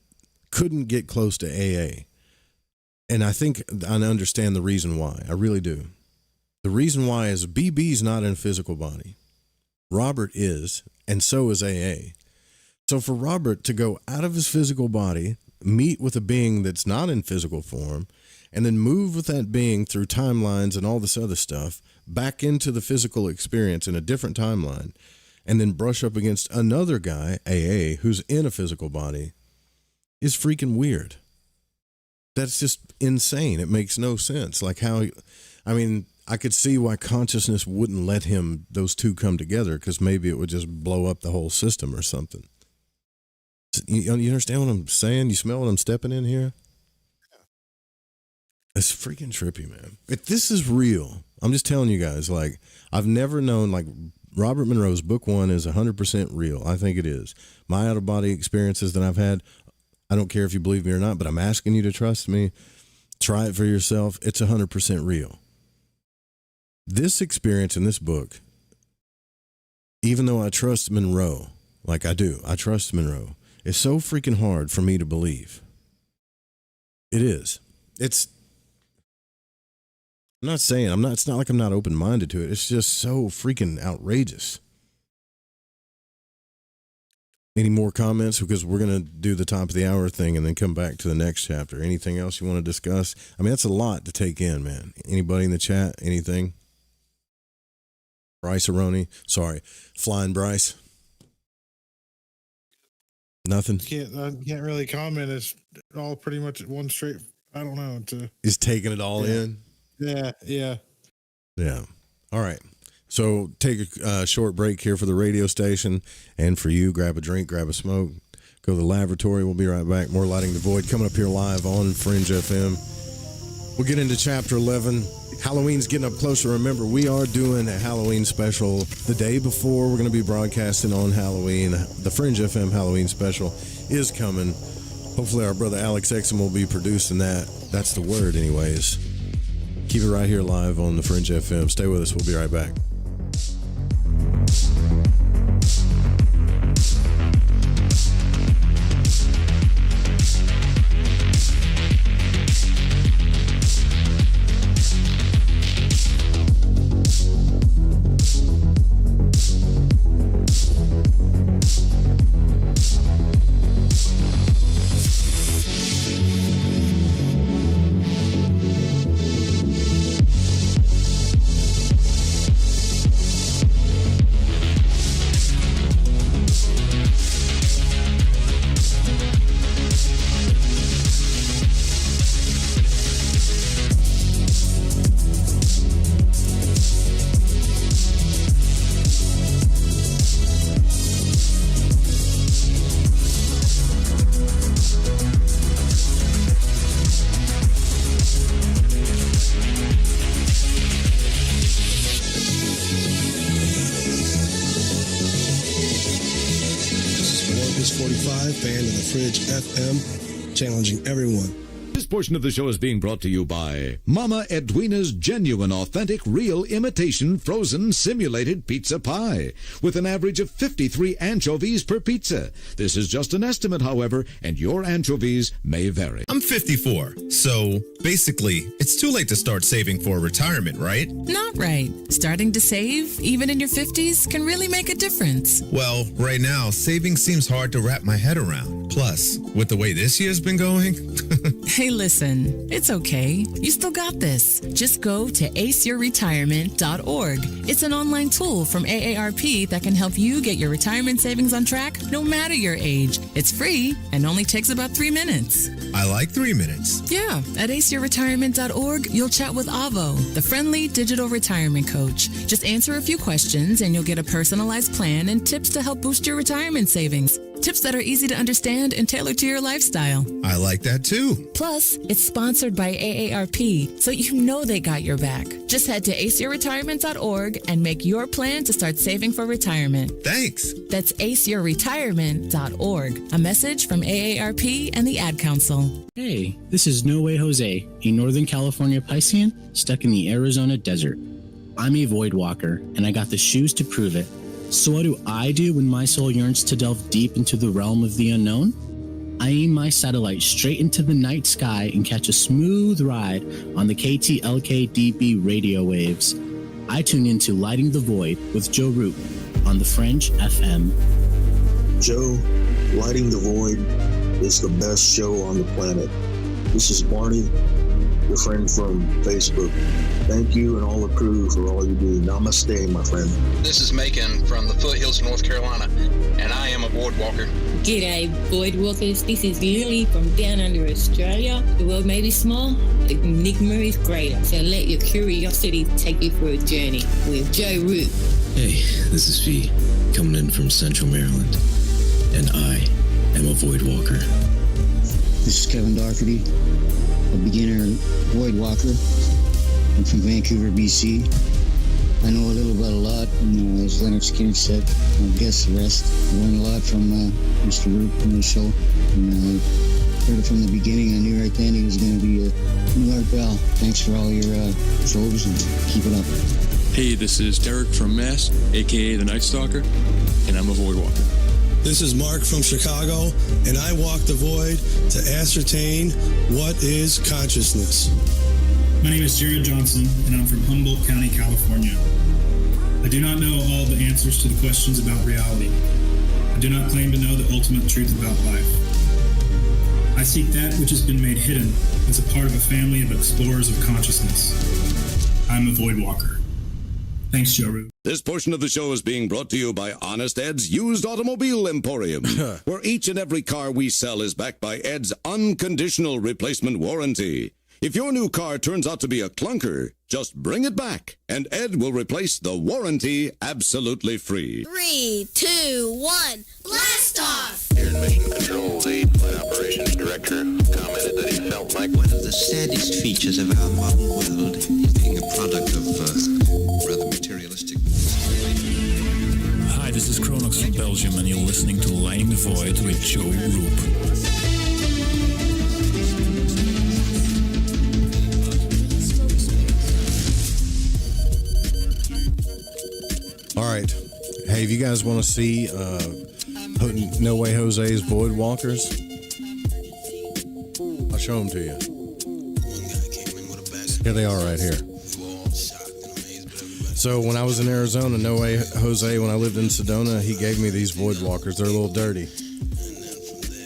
couldn't get close to AA. And I think I understand the reason why. I really do. The reason why is BB's not in a physical body. Robert is, and so is AA. So for Robert to go out of his physical body, meet with a being that's not in physical form, and then move with that being through timelines and all this other stuff back into the physical experience in a different timeline, and then brush up against another guy, AA, who's in a physical body, is freaking weird. That's just insane. It makes no sense. Like I could see why consciousness wouldn't let those two come together, because maybe it would just blow up the whole system or something. You understand what I'm saying? You smell what I'm stepping in here? It's freaking trippy, man. If this is real, I'm just telling you guys, like, I've never known, like, Robert Monroe's book 1 is 100% real. I think it is. My out-of-body experiences that I've had, I don't care if you believe me or not, but I'm asking you to trust me. Try it for yourself. It's 100% real. This experience in this book, even though I trust Monroe, like I do, I trust Monroe, it's so freaking hard for me to believe. It is. I'm not saying, it's not like I'm not open-minded to it. It's just so freaking outrageous. Any more comments? Because we're going to do the top of the hour thing and then come back to the next chapter. Anything else you want to discuss? I mean, that's a lot to take in, man. Anybody in the chat? Anything? Bryce Aroni? Sorry. Flying Bryce? Nothing? I can't really comment. It's all pretty much one straight, I don't know. He's taking it all in? Yeah. All right. So take a short break here for the radio station, and for you, grab a drink, grab a smoke, go to the lavatory. We'll be right back. More Lighting the Void coming up here live on Fringe FM. We'll get into Chapter 11. Halloween's getting up closer. Remember, we are doing a Halloween special the day before. We're going to be broadcasting on Halloween. The Fringe FM Halloween special is coming. Hopefully our brother Alex Exum will be producing that. That's the word anyways. Keep it right here live on the Fringe FM. Stay with us. We'll be right back. Fringe FM, challenging everyone. This portion of the show is being brought to you by Mama Edwina's genuine, authentic, real imitation frozen simulated pizza pie with an average of 53 anchovies per pizza. This is just an estimate, however, and your anchovies may vary. I'm 54, so basically, it's too late to start saving for retirement, right? Not right. Starting to save, even in your 50s, can really make a difference. Well, right now, saving seems hard to wrap my head around. Plus, with the way this year's been going... Hey, listen, it's okay. You still got this. Just go to aceyourretirement.org. It's an online tool from AARP that can help you get your retirement savings on track no matter your age. It's free and only takes about 3 minutes. I like 3 minutes. Yeah, at aceyourretirement.org, you'll chat with Avo, the friendly digital retirement coach. Just answer a few questions and you'll get a personalized plan and tips to help boost your retirement savings. Tips that are easy to understand and tailored to your lifestyle. I like that too. Plus, it's sponsored by AARP, so you know they got your back. Just head to aceyourretirement.org and make your plan to start saving for retirement. Thanks. That's aceyourretirement.org. A message from AARP and the Ad Council. Hey, this is No Way Jose, a Northern California Piscean stuck in the Arizona desert. I'm a void walker, and I got the shoes to prove it. So what do I do when my soul yearns to delve deep into the realm of the unknown? I aim my satellite straight into the night sky and catch a smooth ride on the KTLK-DB radio waves. I tune into Lighting the Void with Joe Root on the Fringe FM. Joe, Lighting the Void is the best show on the planet. This is Barney, your friend from Facebook. Thank you and all the crew for all you do. Namaste, my friend. This is Macon from the foothills of North Carolina, and I am a void walker. G'day, void walkers. This is Lily from down under Australia. The world may be small, the enigma is greater. So let your curiosity take you for a journey with Joe Root. Hey, this is Fee, coming in from Central Maryland, and I am a void walker. This is Kevin Doherty, a beginner void walker. I'm from Vancouver, BC. I know a little about a lot, and as Leonard Skinner said, I guess the rest. I learned a lot from Mr. Root in the show, and heard it from the beginning. I knew right then he was going to be a new Art Bell. Thanks for all your shows, and keep it up. Hey, this is Derek from Mass, aka the Night Stalker, and I'm a void walker. This is Mark from Chicago, and I walk the void to ascertain what is consciousness. My name is Jared Johnson, and I'm from Humboldt County, California. I do not know all the answers to the questions about reality. I do not claim to know the ultimate truth about life. I seek that which has been made hidden as a part of a family of explorers of consciousness. I'm a void walker. Thanks, Joe Root. This portion of the show is being brought to you by Honest Ed's Used Automobile Emporium, where each and every car we sell is backed by Ed's unconditional replacement warranty. If your new car turns out to be a clunker, just bring it back, and Ed will replace the warranty absolutely free. 3, 2, 1, blast off! Here in Mission Control, the Flight Operations Director commented that he felt like one of the saddest features of our modern world is being a product of rather materialistic. Hi, this is Kronox from Belgium, and you're listening to Lighting the Void with Joe Roop. All right. Hey, if you guys want to see No Way Jose's Void Walkers, I'll show them to you. Here they are right here. So when I was in Arizona, No Way Jose, when I lived in Sedona, he gave me these Void Walkers. They're a little dirty,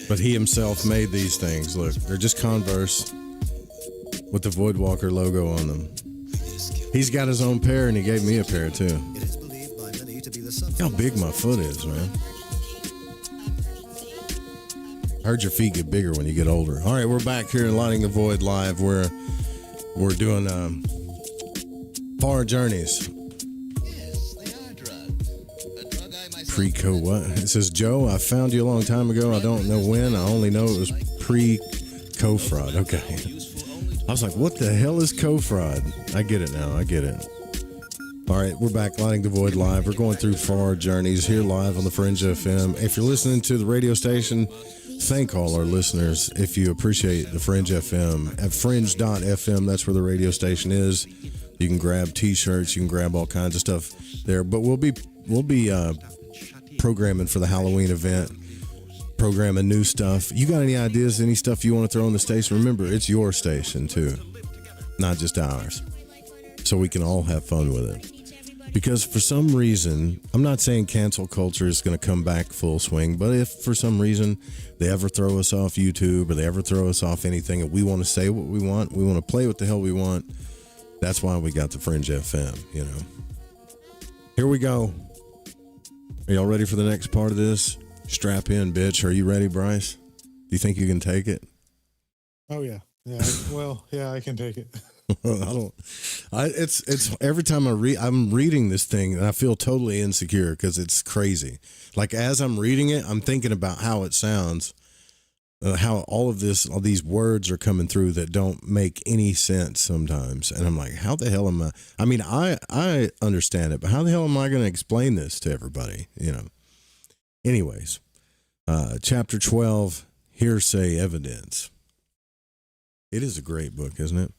but he himself made these things. Look, they're just Converse with the Void Walker logo on them. He's got his own pair, and he gave me a pair too. Look how big my foot is, man. I heard your feet get bigger when you get older. All right, we're back here in Lighting the Void Live. We're doing Far Journeys. Pre-co what? It says, Joe, I found you a long time ago. I don't know when. I only know it was pre-co-fraud. Okay. I was like, what the hell is co-fraud? I get it now. I get it. All right, we're back, Lighting the Void Live. We're going through Far Journeys here live on the Fringe FM. If you're listening to the radio station, thank all our listeners. If you appreciate the Fringe FM, at fringe.fm, that's where the radio station is. You can grab T-shirts, you can grab all kinds of stuff there. But we'll be programming for the Halloween event, programming new stuff. You got any ideas, any stuff you want to throw on the station? Remember, it's your station too, not just ours. So we can all have fun with it. Because for some reason, I'm not saying cancel culture is going to come back full swing, but if for some reason they ever throw us off YouTube or they ever throw us off anything and we want to say what we want to play what the hell we want, that's why we got the Fringe FM, you know. Here we go. Are y'all ready for the next part of this? Strap in, bitch. Are you ready, Bryce? Do you think you can take it? Oh, yeah. Yeah. I can take it. It's every time I'm reading this thing and I feel totally insecure because it's crazy. Like as I'm reading it, I'm thinking about how it sounds, how all these words are coming through that don't make any sense sometimes. And I'm like, how the hell am I? I mean, I understand it, but how the hell am I going to explain this to everybody? You know. Anyways, chapter 12, hearsay evidence. It is a great book, isn't it?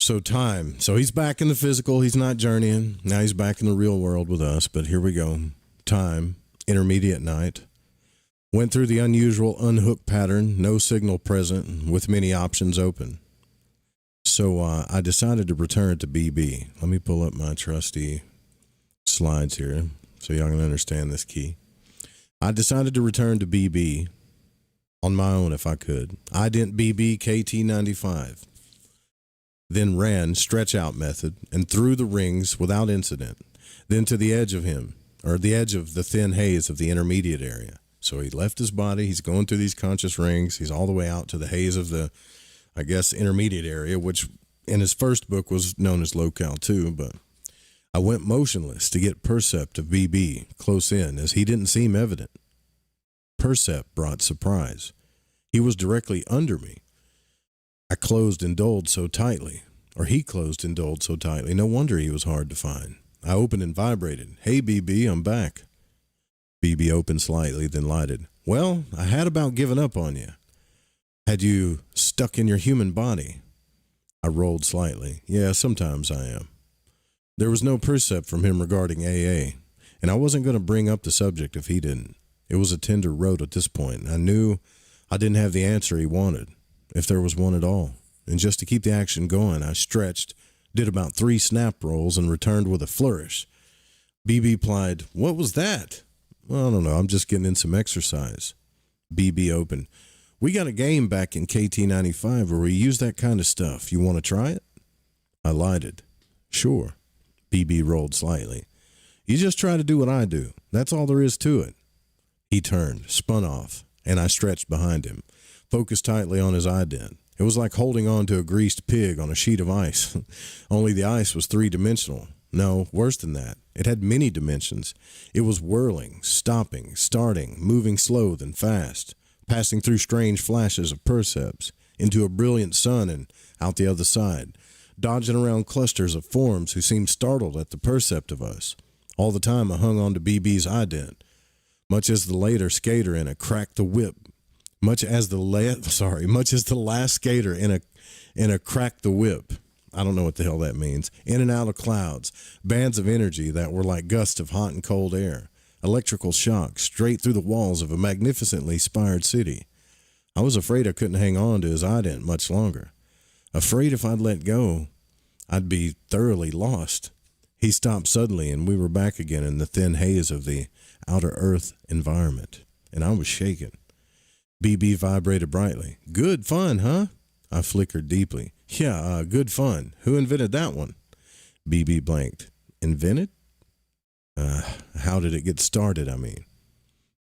So time. So he's back in the physical. He's not journeying. Now he's back in the real world with us. But here we go. Time. Intermediate night. Went through the unusual unhook pattern. No signal present with many options open. So I decided to return to BB. Let me pull up my trusty slides here so y'all can understand this key. I decided to return to BB on my own if I could. I didn't BB KT95. Then ran stretch out method and through the rings without incident, then to the edge of him, or the edge of the thin haze of the intermediate area. So he left his body, he's going through these conscious rings, he's all the way out to the haze of the, I guess, intermediate area, which in his first book was known as locale 2, but I went motionless to get percept of BB close in, as he didn't seem evident. Percept brought surprise. He was directly under me. I closed and doled so tightly, or he closed and doled so tightly. No wonder he was hard to find. I opened and vibrated. Hey, BB, I'm back. BB opened slightly, then lighted. Well, I had about given up on you. Had you stuck in your human body? I rolled slightly. Yeah, sometimes I am. There was no percept from him regarding AA, and I wasn't going to bring up the subject if he didn't. It was a tender road at this point. I knew I didn't have the answer he wanted, if there was one at all. And just to keep the action going, I stretched, did about 3 snap rolls, and returned with a flourish. BB replied, "What was that?" Well, I don't know. I'm just getting in some exercise. BB opened. We got a game back in KT95 where we use that kind of stuff. You want to try it? I lighted. Sure. BB rolled slightly. You just try to do what I do. That's all there is to it. He turned, spun off, and I stretched behind him, focused tightly on his ident. It was like holding on to a greased pig on a sheet of ice, only the ice was 3-dimensional. No, worse than that. It had many dimensions. It was whirling, stopping, starting, moving slow then fast, passing through strange flashes of percepts, into a brilliant sun and out the other side, dodging around clusters of forms who seemed startled at the percept of us. All the time I hung on to BB's ident, much as the later skater in a Crack the Whip, much as the last skater in a Crack the Whip. I don't know what the hell that means. In and out of clouds, bands of energy that were like gusts of hot and cold air, electrical shocks straight through the walls of a magnificently spired city. I was afraid I couldn't hang on to his ident much longer. Afraid if I'd let go, I'd be thoroughly lost. He stopped suddenly, and we were back again in the thin haze of the outer earth environment, and I was shaken. BB vibrated brightly. Good fun, huh? I flickered deeply. Yeah, good fun. Who invented that one? BB blanked. Invented? How did it get started, I mean?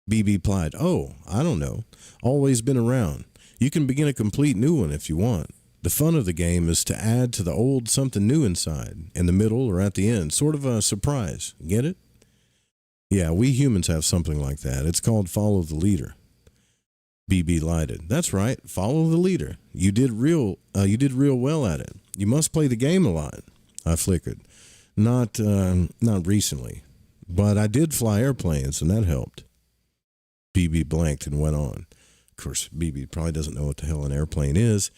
BB replied, oh, I don't know. Always been around. You can begin a complete new one if you want. The fun of the game is to add to the old something new inside, in the middle or at the end, sort of a surprise. Get it? Yeah, we humans have something like that. It's called follow the leader. BB lighted. That's right. Follow the leader. You did real well at it. You must play the game a lot. I flickered. Not recently, but I did fly airplanes, and that helped. BB blanked and went on. Of course, BB probably doesn't know what the hell an airplane is.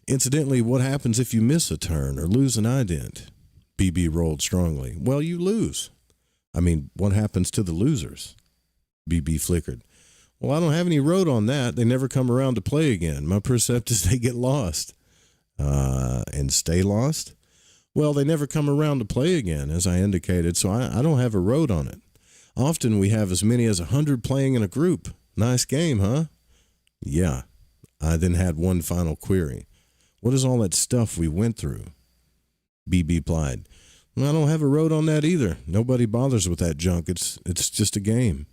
Incidentally, what happens if you miss a turn or lose an ident? BB rolled strongly. Well, you lose. I mean, what happens to the losers? BB flickered. Well, I don't have any road on that. They never come around to play again. My percept is they get lost. And stay lost? Well, they never come around to play again, as I indicated, so I don't have a road on it. Often we have as many as 100 playing in a group. Nice game, huh? Yeah. I then had one final query. What is all that stuff we went through? BB replied, well, I don't have a road on that either. Nobody bothers with that junk. It's just a game.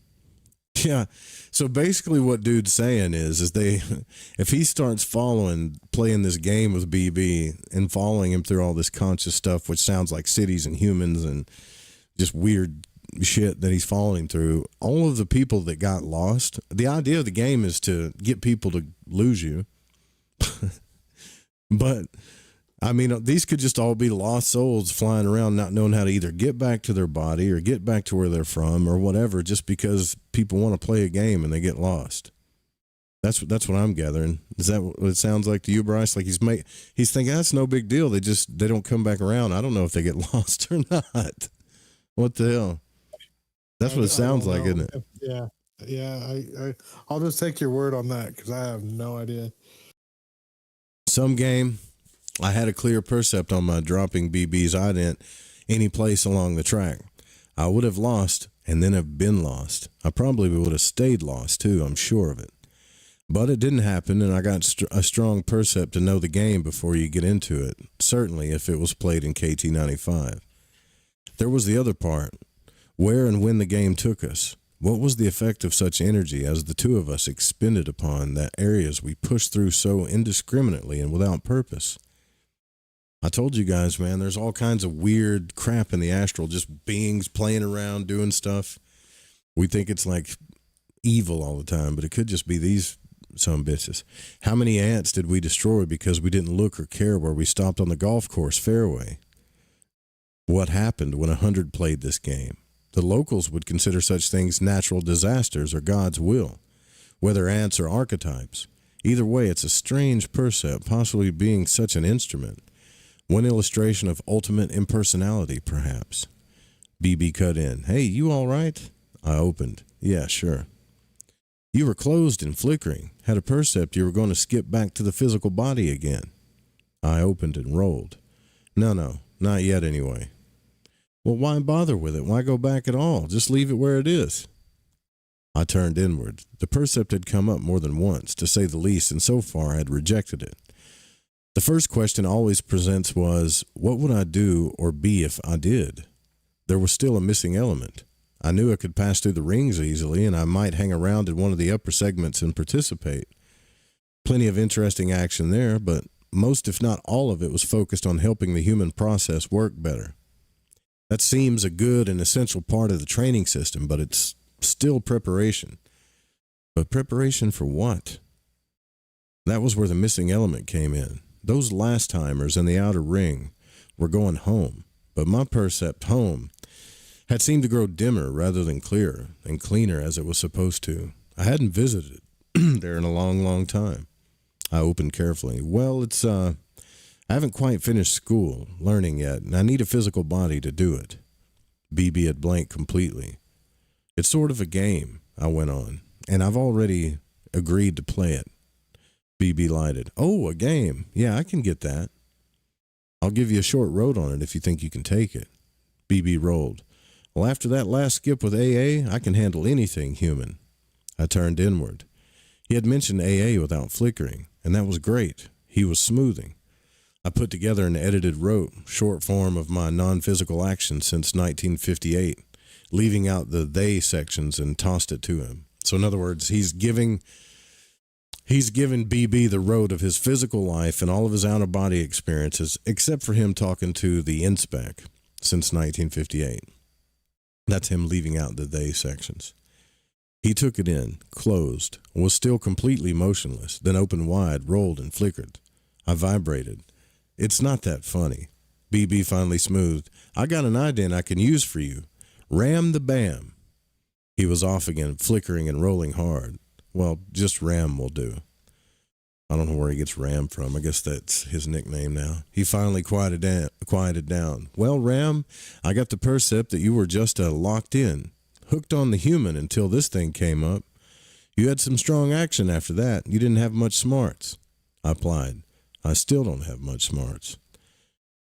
Yeah, so basically what dude's saying is if he starts playing this game with BB and following him through all this conscious stuff, which sounds like cities and humans and just weird shit that he's following through, all of the people that got lost, the idea of the game is to get people to lose you. But I mean, these could just all be lost souls flying around not knowing how to either get back to their body or get back to where they're from or whatever, just because people want to play a game and they get lost. That's what I'm gathering. Is that what it sounds like to you, Bryce? Like he's thinking that's no big deal. They don't come back around. I don't know if they get lost or not. What the hell? That's what it sounds like, isn't it? Yeah. I'll just take your word on that because I have no idea. Some game. I had a clear percept on my dropping BB's ident any place along the track. I would have lost and then have been lost. I probably would have stayed lost too, I'm sure of it. But it didn't happen, and I got a strong percept to know the game before you get into it, certainly if it was played in KT95. There was the other part, where and when the game took us. What was the effect of such energy as the two of us expended upon the areas we pushed through so indiscriminately and without purpose? I told you guys, man, there's all kinds of weird crap in the astral, just beings playing around, doing stuff. We think it's like evil all the time, but it could just be these some bitches. How many ants did we destroy because we didn't look or care where we stopped on the golf course fairway? What happened when 100 played this game? The locals would consider such things natural disasters or God's will, whether ants or archetypes. Either way, it's a strange percept, possibly being such an instrument. One illustration of ultimate impersonality, perhaps. BB cut in. Hey, you all right? I opened. Yeah, sure. You were closed and flickering. Had a percept you were going to skip back to the physical body again. I opened and rolled. No, not yet anyway. Well, why bother with it? Why go back at all? Just leave it where it is. I turned inward. The percept had come up more than once, to say the least, and so far I had rejected it. The first question always presents was, what would I do or be if I did? There was still a missing element. I knew I could pass through the rings easily, and I might hang around in one of the upper segments and participate. Plenty of interesting action there, but most, if not all of it, was focused on helping the human process work better. That seems a good and essential part of the training system, but it's still preparation. But preparation for what? That was where the missing element came in. Those last-timers in the outer ring were going home, but my percept home had seemed to grow dimmer rather than clearer and cleaner as it was supposed to. I hadn't visited there in a long, long time. I opened carefully. Well, I haven't quite finished school, learning yet, and I need a physical body to do it. BB had blanked completely. It's sort of a game, I went on, and I've already agreed to play it. BB lighted. Oh, a game. Yeah, I can get that. I'll give you a short road on it if you think you can take it. BB rolled. Well, after that last skip with AA, I can handle anything human. I turned inward. He had mentioned AA without flickering, and that was great. He was smoothing. I put together an edited rote, short form of my non-physical action since 1958, leaving out the they sections and tossed it to him. So in other words, he's given BB the road of his physical life and all of his out-of-body experiences, except for him talking to the inspec since 1958. That's him leaving out the they sections. He took it in, closed, was still completely motionless, then opened wide, rolled, and flickered. I vibrated. It's not that funny. BB finally smoothed. I got an ident I can use for you. Ram the bam. He was off again, flickering and rolling hard. Well, just Ram will do. I don't know where he gets Ram from. I guess that's his nickname now. He finally quieted down. Well, Ram, I got the percept that you were just locked in, hooked on the human until this thing came up. You had some strong action after that. You didn't have much smarts. I replied. I still don't have much smarts.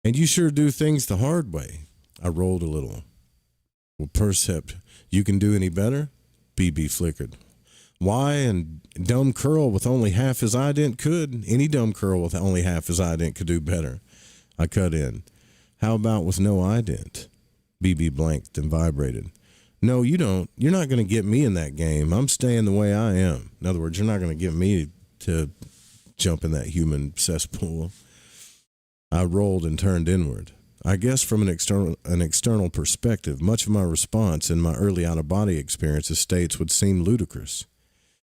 And you sure do things the hard way. I rolled a little. Well, percept, you can do any better? BB flickered. Why, and dumb curl with only half his ident could. Any dumb curl with only half his ident could do better. I cut in. How about with no ident? BB blanked and vibrated. No, you don't. You're not going to get me in that game. I'm staying the way I am. In other words, you're not going to get me to jump in that human cesspool. I rolled and turned inward. I guess from an external perspective, much of my response in my early out-of-body experiences states would seem ludicrous.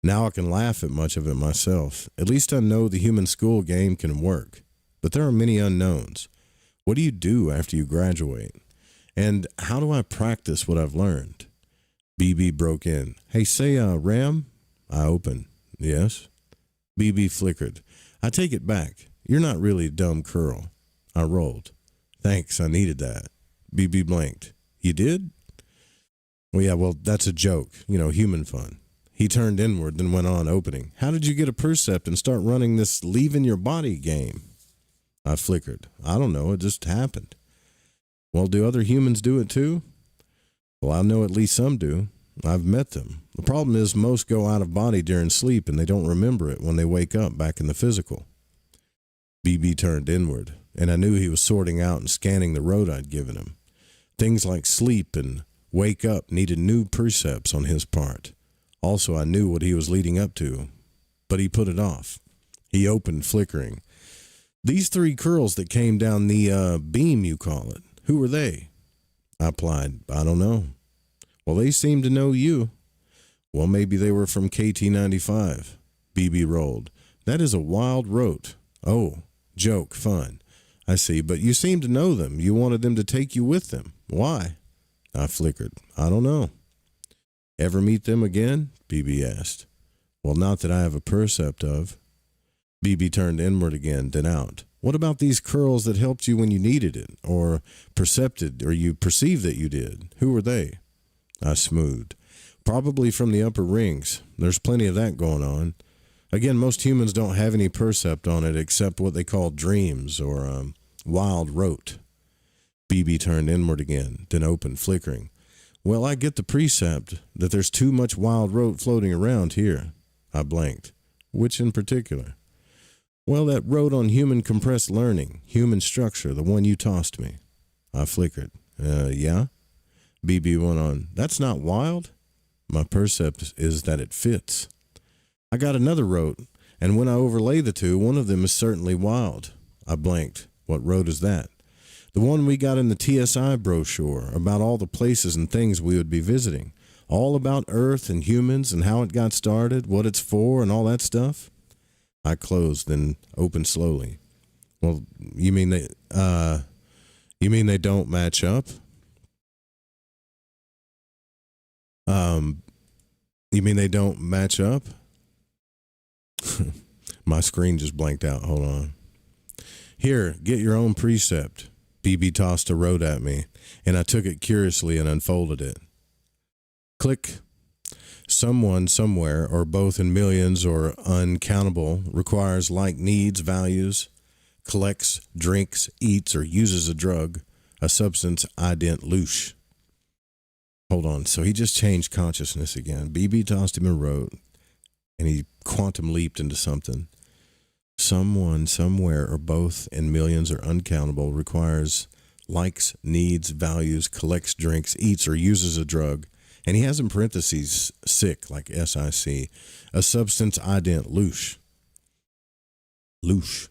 Now I can laugh at much of it myself. At least I know the human school game can work. But there are many unknowns. What do you do after you graduate? And how do I practice what I've learned? BB broke in. Hey, say, Ram? I opened. Yes? BB flickered. I take it back. You're not really a dumb curl. I rolled. Thanks, I needed that. BB blinked. You did? Well, yeah, that's a joke. Human fun. He turned inward, then went on, opening. How did you get a percept and start running this leaving your body game? I flickered. I don't know, it just happened. Well, do other humans do it too? Well, I know at least some do. I've met them. The problem is most go out of body during sleep and they don't remember it when they wake up back in the physical. BB turned inward, and I knew he was sorting out and scanning the road I'd given him. Things like sleep and wake up needed new precepts on his part. Also, I knew what he was leading up to, but he put it off. He opened, flickering. These 3 curls that came down the beam, you call it, who were they? I replied, I don't know. Well, they seem to know you. Well, maybe they were from KT-95. BB rolled. That is a wild rote. Oh, joke, fun. I see, but you seem to know them. You wanted them to take you with them. Why? I flickered. I don't know. Ever meet them again? BB asked. Well, not that I have a percept of. BB turned inward again, then out. What about these curls that helped you when you needed it, or you perceived that you did? Who were they? I smoothed. Probably from the upper rings. There's plenty of that going on. Again, most humans don't have any percept on it except what they call dreams or wild rote. BB turned inward again, then opened, flickering. Well, I get the precept that there's too much wild rote floating around here. I blanked. Which in particular? Well, that rote on human compressed learning, human structure, the one you tossed me. I flickered. Yeah? BB went on. That's not wild? My percept is that it fits. I got another rote, and when I overlay the two, one of them is certainly wild. I blanked. What rote is that? The one we got in the TSI brochure about all the places and things we would be visiting. All about Earth and humans and how it got started, what it's for, and all that stuff. I closed, then opened slowly. Well, you mean they don't match up? You mean they don't match up? My screen just blanked out. Hold on. Here, get your own precept. BB tossed a rote at me, and I took it curiously and unfolded it. Click. Someone, somewhere, or both in millions or uncountable, requires like needs, values, collects, drinks, eats, or uses a drug, a substance ident loosh. Hold on. So he just changed consciousness again. BB tossed him a rote, and he quantum leaped into something. Someone, somewhere, or both in millions or uncountable requires likes, needs, values, collects, drinks, eats, or uses a drug. And he has in parentheses sick, like SIC, a substance ident loosh. Loosh.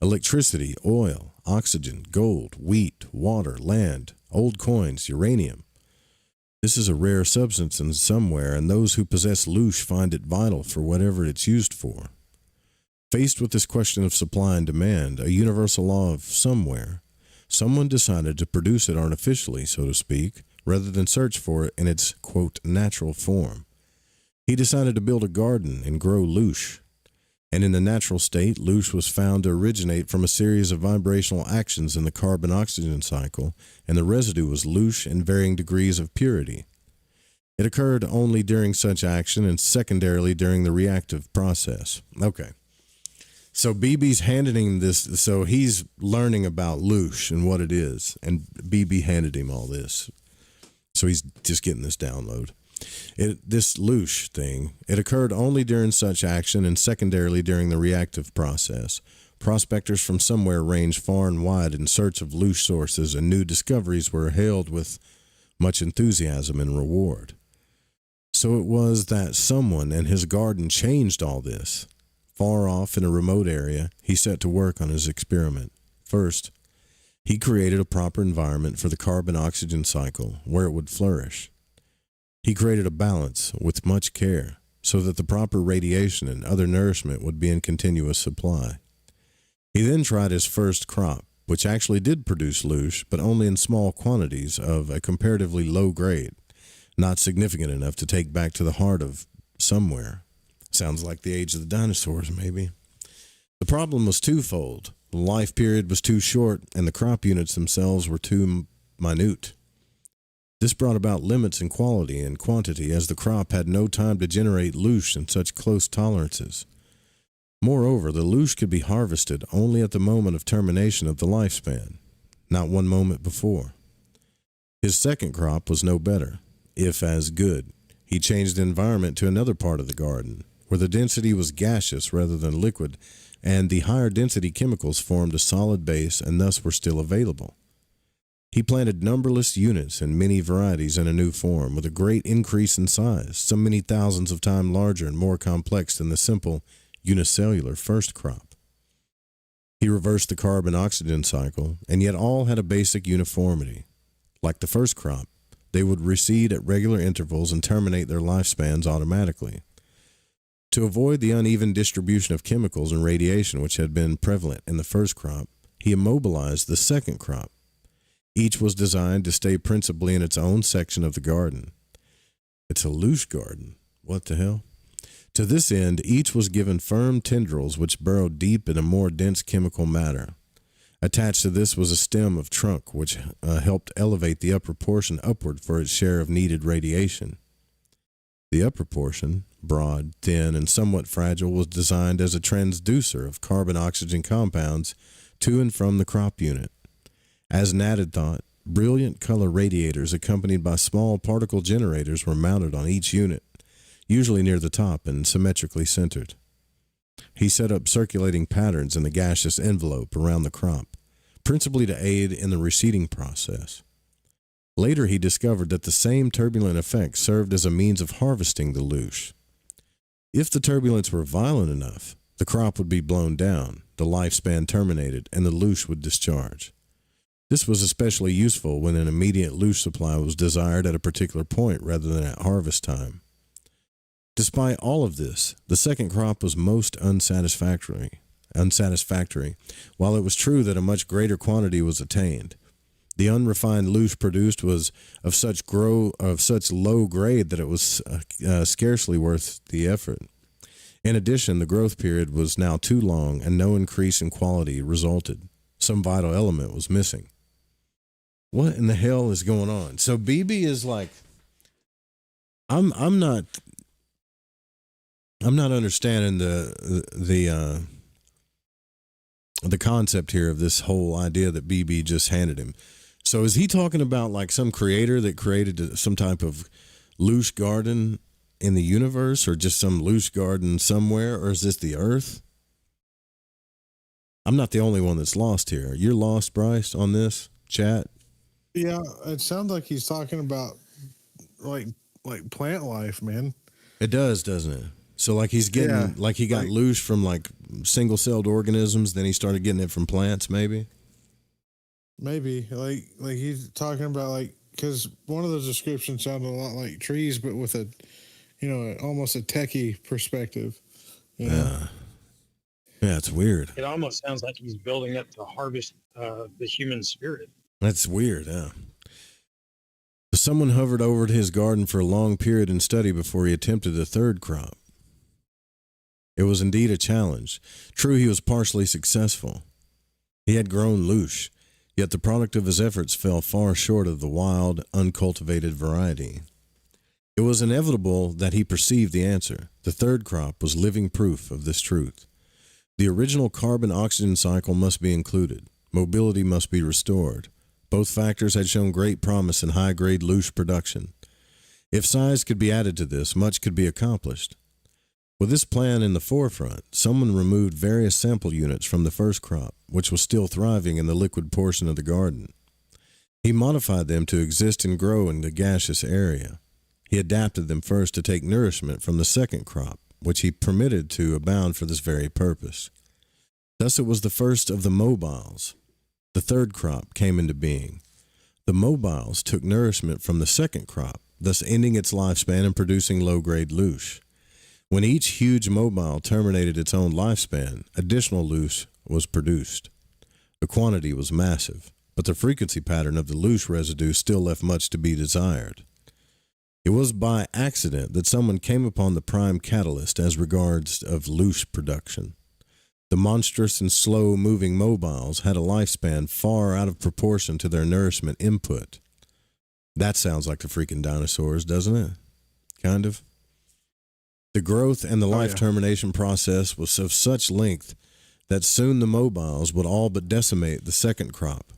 Electricity, oil, oxygen, gold, wheat, water, land, old coins, uranium. This is a rare substance in somewhere, and those who possess loosh find it vital for whatever it's used for. Faced with this question of supply and demand, a universal law of somewhere, someone decided to produce it artificially, so to speak, rather than search for it in its, quote, natural form. He decided to build a garden and grow loosh. And in the natural state, loosh was found to originate from a series of vibrational actions in the carbon-oxygen cycle, and the residue was loosh in varying degrees of purity. It occurred only during such action and secondarily during the reactive process. Okay. So BB's handing this, so he's learning about loosh and what it is, and BB handed him all this. So he's just getting this download. This loosh thing, it occurred only during such action and secondarily during the reactive process. Prospectors from somewhere ranged far and wide in search of loosh sources, and new discoveries were hailed with much enthusiasm and reward. So it was that someone and his garden changed all this. Far off in a remote area, he set to work on his experiment. First, he created a proper environment for the carbon-oxygen cycle where it would flourish. He created a balance with much care so that the proper radiation and other nourishment would be in continuous supply. He then tried his first crop, which actually did produce loosh, but only in small quantities of a comparatively low grade, not significant enough to take back to the heart of somewhere. Sounds like the age of the dinosaurs, maybe. The problem was twofold. The life period was too short, and the crop units themselves were too minute. This brought about limits in quality and quantity, as the crop had no time to generate loosh in such close tolerances. Moreover, the loosh could be harvested only at the moment of termination of the lifespan, not one moment before. His second crop was no better, if as good. He changed the environment to another part of the garden, where the density was gaseous rather than liquid, and the higher density chemicals formed a solid base and thus were still available. He planted numberless units and many varieties in a new form, with a great increase in size, some many thousands of times larger and more complex than the simple unicellular first crop. He reversed the carbon-oxygen cycle, and yet all had a basic uniformity. Like the first crop, they would recede at regular intervals and terminate their lifespans automatically. To avoid the uneven distribution of chemicals and radiation which had been prevalent in the first crop, he immobilized the second crop. Each was designed to stay principally in its own section of the garden. It's a loosh garden. What the hell? To this end, each was given firm tendrils which burrowed deep in a more dense chemical matter. Attached to this was a stem of trunk which helped elevate the upper portion upward for its share of needed radiation. The upper portion, broad, thin, and somewhat fragile, was designed as a transducer of carbon-oxygen compounds to and from the crop unit. As an added thought, brilliant color radiators accompanied by small particle generators were mounted on each unit, usually near the top and symmetrically centered. He set up circulating patterns in the gaseous envelope around the crop, principally to aid in the reseeding process. Later he discovered that the same turbulent effect served as a means of harvesting the loosh. If the turbulence were violent enough, the crop would be blown down, the lifespan terminated, and the loosh would discharge. This was especially useful when an immediate loosh supply was desired at a particular point rather than at harvest time. Despite all of this, the second crop was most unsatisfactory. While it was true that a much greater quantity was attained, the unrefined loosh produced was of such low grade that it was scarcely worth the effort. In addition, the growth period was now too long and no increase in quality resulted. Some vital element was missing. What in the hell is going on? So BB is like, I'm not understanding the concept here of this whole idea that BB just handed him. So is he talking about like some creator that created some type of loosh garden in the universe, or just some loosh garden somewhere, or is this the Earth? I'm not the only one that's lost here. You're lost, Bryce, on this chat? Yeah, it sounds like he's talking about like plant life, man. It does, doesn't it? So like he's getting like he got loosh from like single-celled organisms, then he started getting it from plants, maybe. Maybe like he's talking about like, because one of those descriptions sounded a lot like trees, but with a, almost a techie perspective. Yeah, it's weird. It almost sounds like he's building up to harvest the human spirit. That's weird, yeah. Someone hovered over his garden for a long period in study before he attempted a third crop. It was indeed a challenge. True, he was partially successful. He had grown loosh, yet the product of his efforts fell far short of the wild, uncultivated variety. It was inevitable that he perceived the answer. The third crop was living proof of this truth. The original carbon-oxygen cycle must be included. Mobility must be restored. Both factors had shown great promise in high-grade loosh production. If size could be added to this, much could be accomplished. With this plan in the forefront, someone removed various sample units from the first crop, which was still thriving in the liquid portion of the garden. He modified them to exist and grow in the gaseous area. He adapted them first to take nourishment from the second crop, which he permitted to abound for this very purpose. Thus it was the first of the mobiles. The third crop came into being. The mobiles took nourishment from the second crop, thus ending its lifespan and producing low-grade loosh. When each huge mobile terminated its own lifespan, additional loosh was produced. The quantity was massive, but the frequency pattern of the loosh residue still left much to be desired. It was by accident that someone came upon the prime catalyst as regards of loosh production. The monstrous and slow-moving mobiles had a lifespan far out of proportion to their nourishment input. That sounds like the freaking dinosaurs, doesn't it? Kind of. The growth and the life termination process was of such length that soon the mobiles would all but decimate the second crop.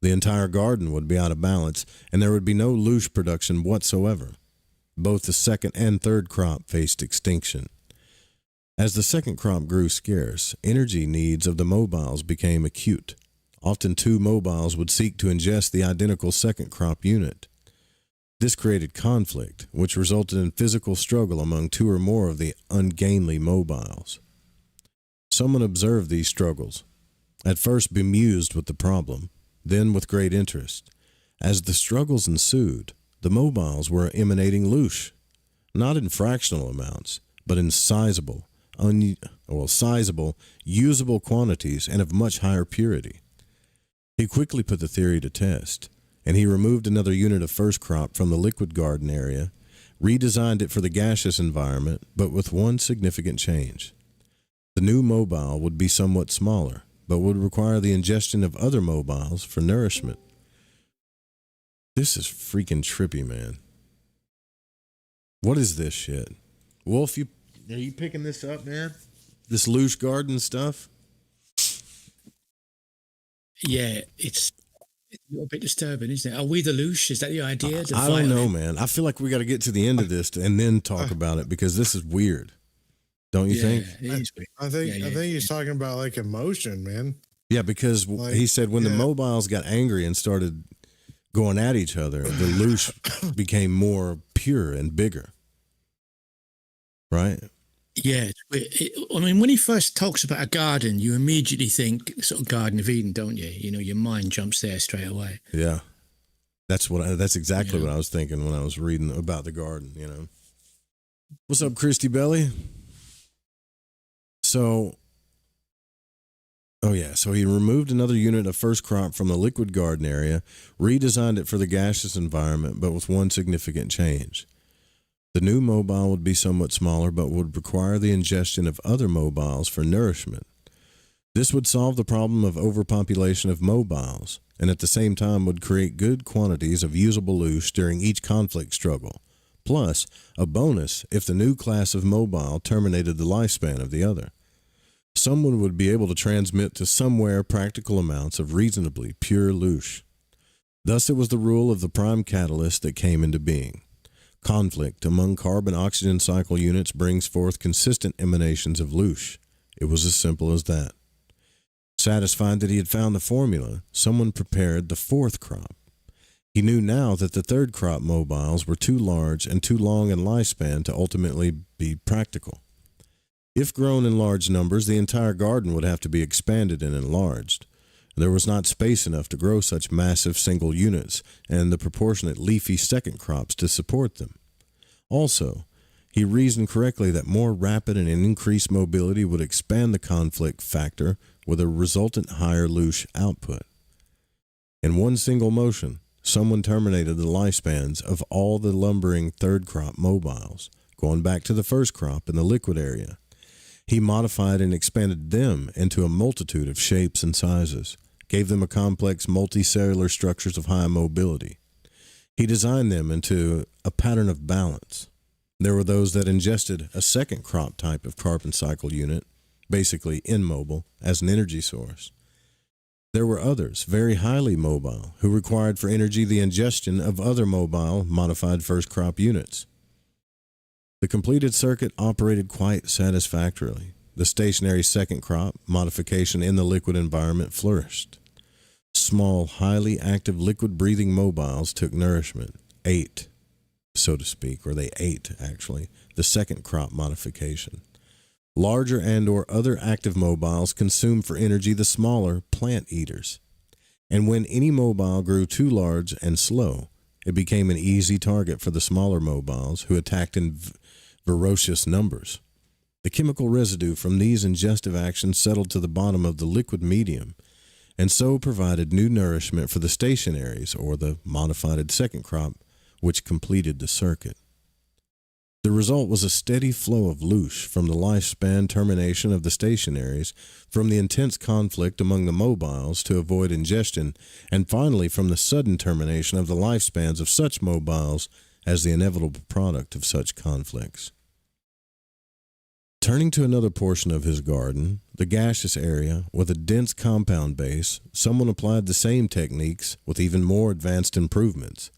The entire garden would be out of balance, and there would be no loosh production whatsoever. Both the second and third crop faced extinction. As the second crop grew scarce, energy needs of the mobiles became acute. Often two mobiles would seek to ingest the identical second crop unit. This created conflict, which resulted in physical struggle among two or more of the ungainly mobiles. Someone observed these struggles, at first bemused with the problem, then with great interest. As the struggles ensued, the mobiles were emanating loosh, not in fractional amounts, but in sizable, usable quantities and of much higher purity. He quickly put the theory to test, and he removed another unit of first crop from the liquid garden area, redesigned it for the gaseous environment, but with one significant change. The new mobile would be somewhat smaller, but would require the ingestion of other mobiles for nourishment. This is freaking trippy, man. What is this shit? Wolf, are you picking this up, man? This loosh garden stuff? Yeah, it's a little bit disturbing, isn't it? Are we the loosh? Is that the idea? I don't know, man. I feel like we got to get to the end of this and then talk about it, because this is weird. Don't you think? It is weird. I think he's talking about like emotion, man. Yeah, because he said when the mobiles got angry and started going at each other, the loosh became more pure and bigger. Right? Yeah. I mean, when he first talks about a garden, you immediately think sort of Garden of Eden, don't you? You know, your mind jumps there straight away. Yeah. That's exactly what I was thinking when I was reading about the garden, you know. What's up, Christy Belly? So he removed another unit of first crop from the liquid garden area, redesigned it for the gaseous environment, but with one significant change. The new mobile would be somewhat smaller, but would require the ingestion of other mobiles for nourishment. This would solve the problem of overpopulation of mobiles, and at the same time would create good quantities of usable loosh during each conflict struggle, plus a bonus if the new class of mobile terminated the lifespan of the other. Someone would be able to transmit to somewhere practical amounts of reasonably pure loosh. Thus it was the rule of the prime catalyst that came into being. Conflict among carbon-oxygen cycle units brings forth consistent emanations of loosh. It was as simple as that. Satisfied that he had found the formula, someone prepared the fourth crop. He knew now that the third crop mobiles were too large and too long in lifespan to ultimately be practical. If grown in large numbers, the entire garden would have to be expanded and enlarged. There was not space enough to grow such massive single units and the proportionate leafy second crops to support them. Also, he reasoned correctly that more rapid and increased mobility would expand the conflict factor with a resultant higher loosh output. In one single motion, someone terminated the lifespans of all the lumbering third crop mobiles, going back to the first crop in the liquid area. He modified and expanded them into a multitude of shapes and sizes, gave them a complex multicellular structures of high mobility. He designed them into a pattern of balance. There were those that ingested a second crop type of carbon cycle unit, basically immobile, as an energy source. There were others, very highly mobile, who required for energy the ingestion of other mobile, modified first crop units. The completed circuit operated quite satisfactorily. The stationary second crop modification in the liquid environment flourished. Small, highly active liquid-breathing mobiles took nourishment, ate, so to speak, or they ate, actually, the second crop modification. Larger and or other active mobiles consumed for energy the smaller plant eaters. And when any mobile grew too large and slow, it became an easy target for the smaller mobiles who attacked in ferocious numbers. The chemical residue from these ingestive actions settled to the bottom of the liquid medium, and so provided new nourishment for the stationaries, or the modified second crop, which completed the circuit. The result was a steady flow of loosh from the lifespan termination of the stationaries, from the intense conflict among the mobiles to avoid ingestion, and finally from the sudden termination of the lifespans of such mobiles as the inevitable product of such conflicts. Turning to another portion of his garden, the gaseous area, with a dense compound base, someone applied the same techniques with even more advanced improvements.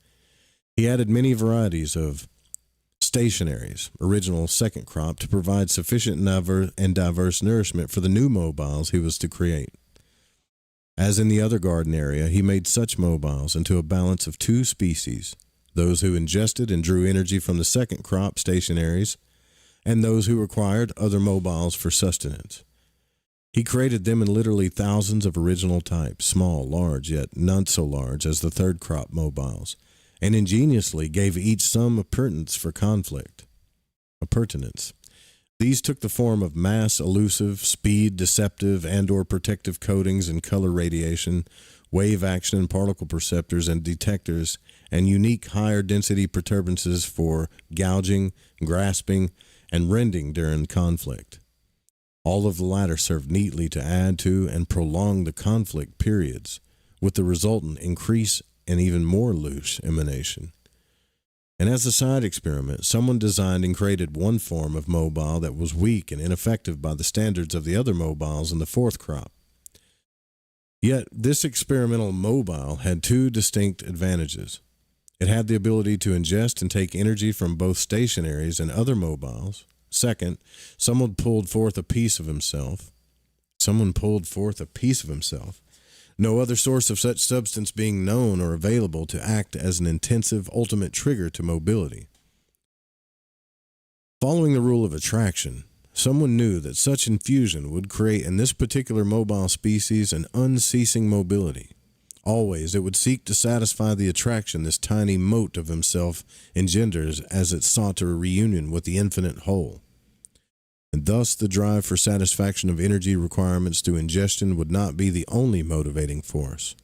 He added many varieties of stationaries, original second crop, to provide sufficient and diverse nourishment for the new mobiles he was to create. As in the other garden area, he made such mobiles into a balance of two species, those who ingested and drew energy from the second crop stationaries, and those who required other mobiles for sustenance. He created them in literally thousands of original types, small, large, yet not so large as the third crop mobiles, and ingeniously gave each some appurtenance for conflict. These took the form of mass elusive, speed deceptive, and/or protective coatings and color radiation, wave action and particle perceptors and detectors, and unique higher density perturbances for gouging, grasping, and rending during conflict. All of the latter served neatly to add to and prolong the conflict periods, with the resultant increase in even more loosh emanation. And as a side experiment, someone designed and created one form of mobile that was weak and ineffective by the standards of the other mobiles in the fourth crop. Yet this experimental mobile had two distinct advantages. It had the ability to ingest and take energy from both stationaries and other mobiles. Second, someone pulled forth a piece of himself. No other source of such substance being known or available to act as an intensive ultimate trigger to mobility. Following the rule of attraction, someone knew that such infusion would create in this particular mobile species an unceasing mobility. Always it would seek to satisfy the attraction this tiny mote of himself engenders as it sought a reunion with the infinite whole. And thus the drive for satisfaction of energy requirements through ingestion would not be the only motivating force.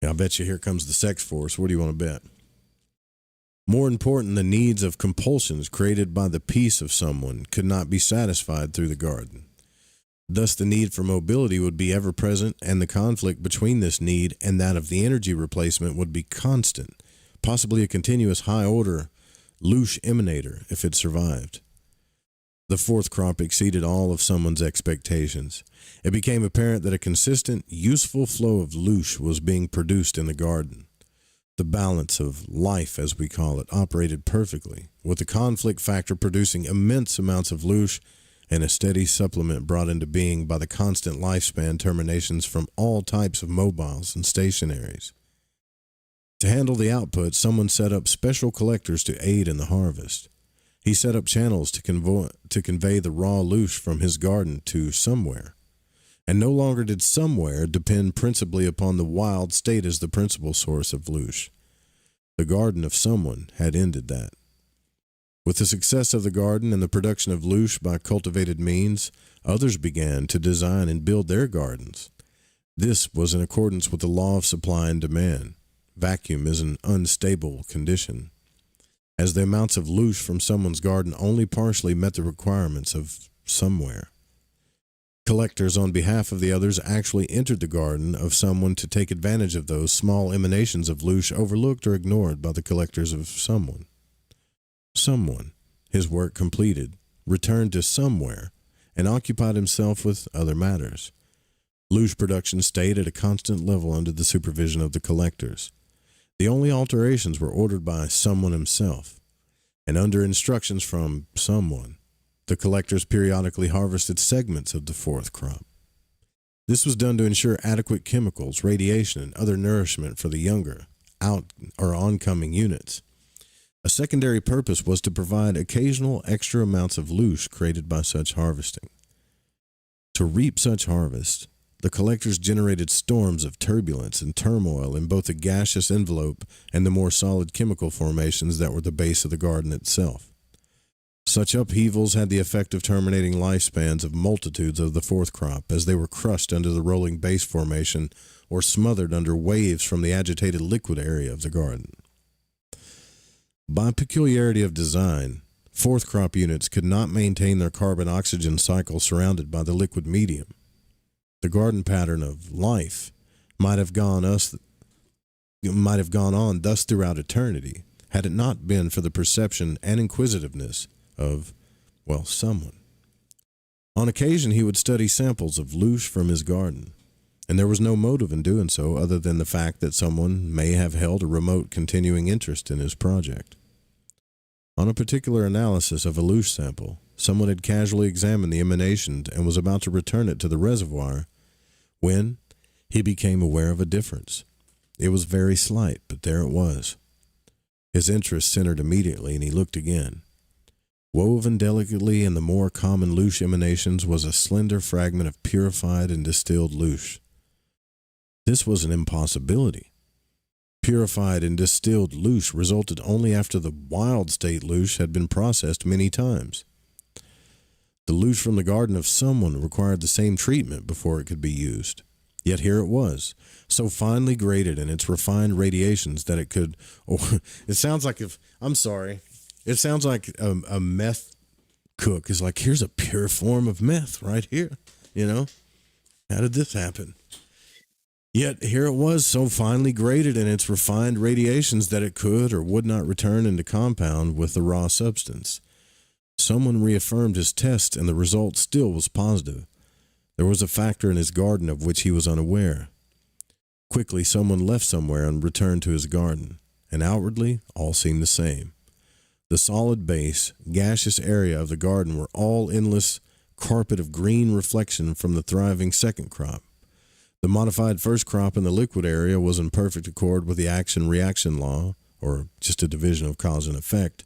Now, I bet you here comes the sex force. What do you want to bet? More important, the needs of compulsions created by the peace of someone could not be satisfied through the garden. Thus the need for mobility would be ever present, and the conflict between this need and that of the energy replacement would be constant, possibly a continuous high-order loosh emanator if it survived. The fourth crop exceeded all of someone's expectations. It became apparent that a consistent, useful flow of loosh was being produced in the garden. The balance of life, as we call it, operated perfectly, with the conflict factor producing immense amounts of loosh and a steady supplement brought into being by the constant lifespan terminations from all types of mobiles and stationaries. To handle the output, someone set up special collectors to aid in the harvest. He set up channels to convey the raw loosh from his garden to somewhere. And no longer did somewhere depend principally upon the wild state as the principal source of loosh. The garden of someone had ended that. With the success of the garden and the production of loosh by cultivated means, others began to design and build their gardens. This was in accordance with the law of supply and demand. Vacuum is an unstable condition, as the amounts of loosh from someone's garden only partially met the requirements of somewhere. Collectors on behalf of the others actually entered the garden of someone to take advantage of those small emanations of loosh overlooked or ignored by the collectors of someone. Someone, his work completed, returned to somewhere and occupied himself with other matters. Loosh production stayed at a constant level under the supervision of the collectors. The only alterations were ordered by someone himself, and under instructions from someone, the collectors periodically harvested segments of the fourth crop. This was done to ensure adequate chemicals, radiation, and other nourishment for the younger, oncoming units. A secondary purpose was to provide occasional extra amounts of loosh created by such harvesting. To reap such harvest, the collectors generated storms of turbulence and turmoil in both the gaseous envelope and the more solid chemical formations that were the base of the garden itself. Such upheavals had the effect of terminating lifespans of multitudes of the fourth crop as they were crushed under the rolling base formation or smothered under waves from the agitated liquid area of the garden. By peculiarity of design, fourth crop units could not maintain their carbon-oxygen cycle surrounded by the liquid medium. The garden pattern of life might have gone on thus throughout eternity, had it not been for the perception and inquisitiveness of, someone. On occasion he would study samples of loosh from his garden, and there was no motive in doing so other than the fact that someone may have held a remote continuing interest in his project. On a particular analysis of a loosh sample, someone had casually examined the emanation and was about to return it to the reservoir when he became aware of a difference. It was very slight, but there it was. His interest centered immediately, and he looked again. Woven delicately in the more common loosh emanations was a slender fragment of purified and distilled loosh. This was an impossibility. Purified and distilled loosh resulted only after the wild state loosh had been processed many times. The loosh from the garden of someone required the same treatment before it could be used. Yet here it was, so finely graded in its refined radiations that it could, or it sounds like it sounds like a meth cook is like, here's a pure form of meth right here, How did this happen? Yet here it was, so finely graded in its refined radiations that it could or would not return into compound with the raw substance. Someone reaffirmed his test, and the result still was positive. There was a factor in his garden of which he was unaware. Quickly, someone left somewhere and returned to his garden, and outwardly, all seemed the same. The solid base, gaseous area of the garden were all endless carpet of green reflection from the thriving second crop. The modified first crop in the liquid area was in perfect accord with the action-reaction law, or just a division of cause and effect.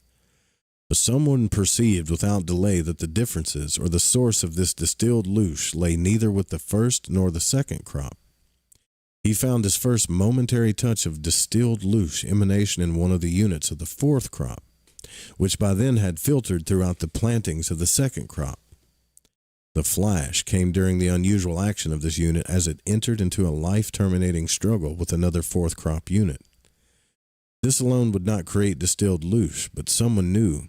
But someone perceived without delay that the differences or the source of this distilled loosh lay neither with the first nor the second crop. He found his first momentary touch of distilled loosh emanation in one of the units of the fourth crop, which by then had filtered throughout the plantings of the second crop. The flash came during the unusual action of this unit as it entered into a life-terminating struggle with another fourth crop unit. This alone would not create distilled loosh, but someone knew,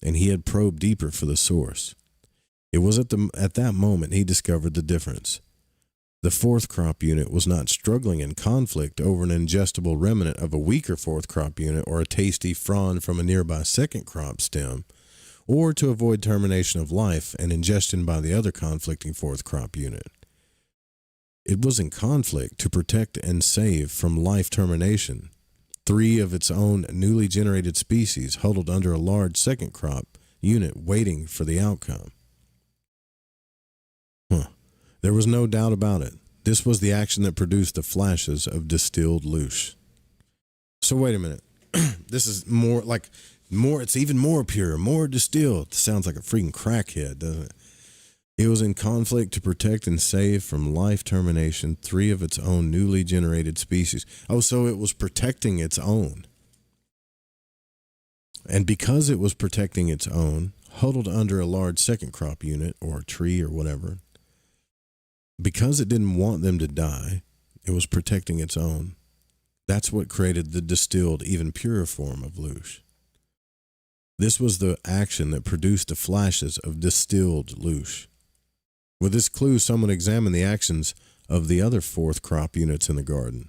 and he had probed deeper for the source. It was at that moment he discovered the difference. The fourth crop unit was not struggling in conflict over an ingestible remnant of a weaker fourth crop unit or a tasty frond from a nearby second crop stem, or to avoid termination of life and ingestion by the other conflicting fourth crop unit. It was in conflict to protect and save from life termination 3 of its own newly generated species huddled under a large second crop unit waiting for the outcome. There was no doubt about it. This was the action that produced the flashes of distilled loosh. So wait a minute. This is it's even more pure, more distilled. Sounds like a freaking crackhead, doesn't it? It was in conflict to protect and save from life termination 3 of its own newly generated species. Oh, so it was protecting its own. And because it was protecting its own, huddled under a large second crop unit or a tree or whatever, because it didn't want them to die, it was protecting its own. That's what created the distilled, even purer form of loosh. This was the action that produced the flashes of distilled loosh. With this clue, someone examined the actions of the other fourth crop units in the garden.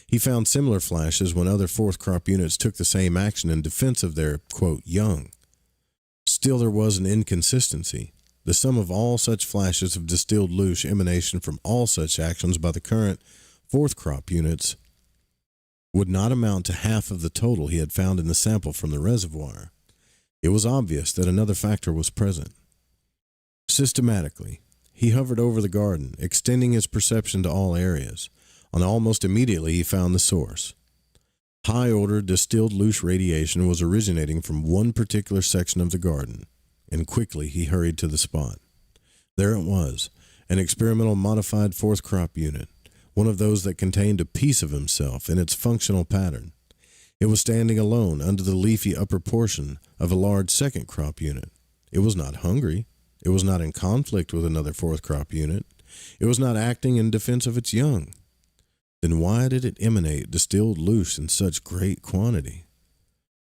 He found similar flashes when other fourth crop units took the same action in defense of their, quote, young. Still, there was an inconsistency. The sum of all such flashes of distilled loosh emanation from all such actions by the current fourth crop units would not amount to half of the total he had found in the sample from the reservoir. It was obvious that another factor was present. Systematically, he hovered over the garden, extending his perception to all areas, and almost immediately he found the source. High-order distilled loosh radiation was originating from one particular section of the garden, and quickly he hurried to the spot. There it was, an experimental modified fourth crop unit, one of those that contained a piece of himself in its functional pattern. It was standing alone under the leafy upper portion of a large second crop unit. It was not hungry. It was not in conflict with another fourth crop unit. It was not acting in defense of its young. Then why did it emanate distilled loosh in such great quantity?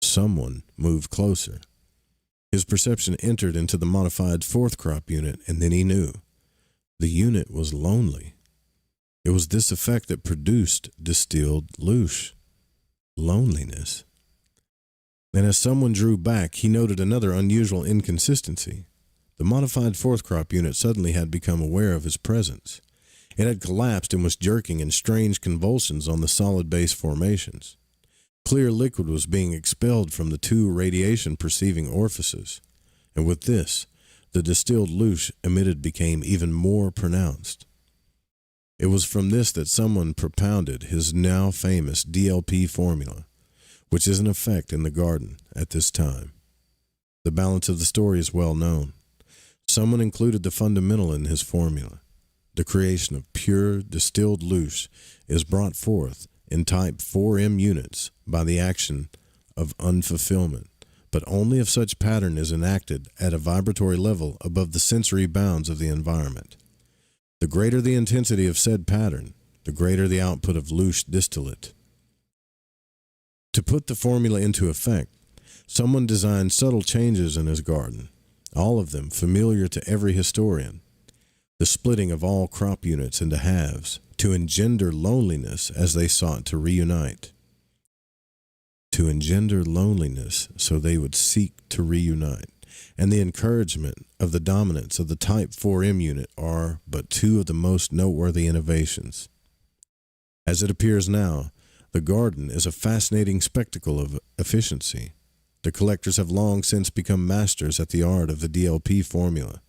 Someone moved closer. His perception entered into the modified fourth crop unit, and then he knew. The unit was lonely. It was this effect that produced distilled loosh. Loneliness. And as someone drew back, he noted another unusual inconsistency. The modified fourth crop unit suddenly had become aware of his presence. It had collapsed and was jerking in strange convulsions on the solid base formations. Clear liquid was being expelled from the 2 radiation-perceiving orifices, and with this, the distilled loosh emitted became even more pronounced. It was from this that someone propounded his now famous DLP formula, which is in effect in the garden at this time. The balance of the story is well known. Someone included the fundamental in his formula. The creation of pure distilled loosh is brought forth in type 4M units by the action of unfulfillment, but only if such pattern is enacted at a vibratory level above the sensory bounds of the environment. The greater the intensity of said pattern, the greater the output of loosh distillate. To put the formula into effect, someone designed subtle changes in his garden, all of them familiar to every historian. The splitting of all crop units into halves to engender loneliness as they sought to reunite. To engender loneliness so they would seek to reunite, and the encouragement of the dominance of the Type 4M unit are but two of the most noteworthy innovations. As it appears now, the garden is a fascinating spectacle of efficiency. The collectors have long since become masters at the art of the DLP formula.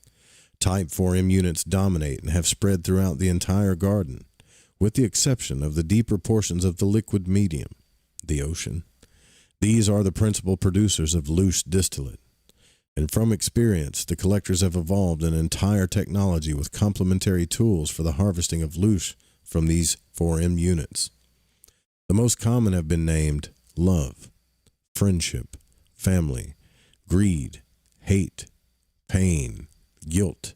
Type 4M units dominate and have spread throughout the entire garden, with the exception of the deeper portions of the liquid medium, the ocean. These are the principal producers of loosh distillate. And from experience, the collectors have evolved an entire technology with complementary tools for the harvesting of loosh from these 4M units. The most common have been named love, friendship, family, greed, hate, pain, guilt,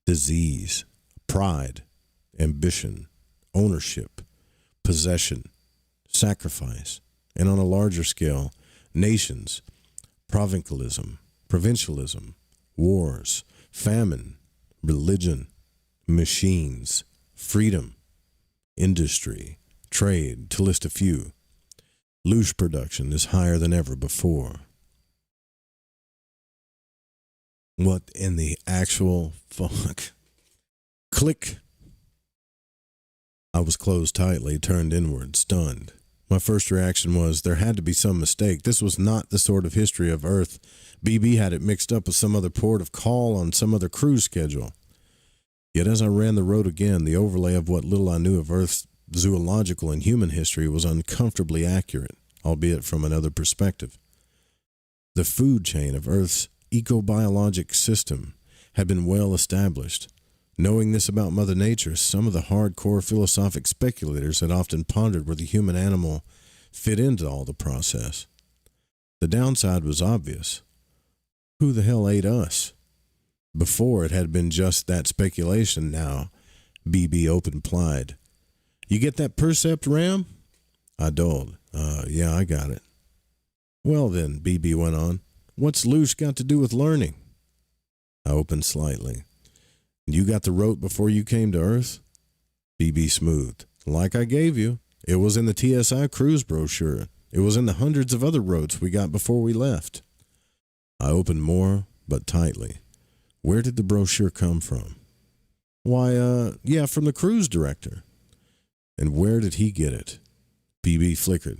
disease, pride, ambition, ownership, possession, sacrifice, and on a larger scale, nations, provincialism, wars, famine, religion, machines, freedom, industry, trade, to list a few. Loosh production is higher than ever before. What in the actual fuck? Click. I was closed tightly, turned inward, stunned. My first reaction was there had to be some mistake. This was not the sort of history of Earth. BB had it mixed up with some other port of call on some other cruise schedule. Yet as I ran the road again, the overlay of what little I knew of Earth's zoological and human history was uncomfortably accurate, albeit from another perspective. The food chain of Earth's ecobiologic system had been well established. Knowing this about Mother Nature, some of the hardcore philosophic speculators had often pondered where the human animal fit into all the process. The downside was obvious. Who the hell ate us? Before it had been just that speculation, now BB open-plied. You get that percept, Ram? I dawdled. Yeah, I got it. Well then, BB went on, what's loosh got to do with learning? I opened slightly. You got the rote before you came to Earth? BB smoothed. Like I gave you. It was in the TSI cruise brochure. It was in the hundreds of other rotes we got before we left. I opened more, but tightly. Where did the brochure come from? Why, yeah, from the cruise director. And where did he get it? BB flickered.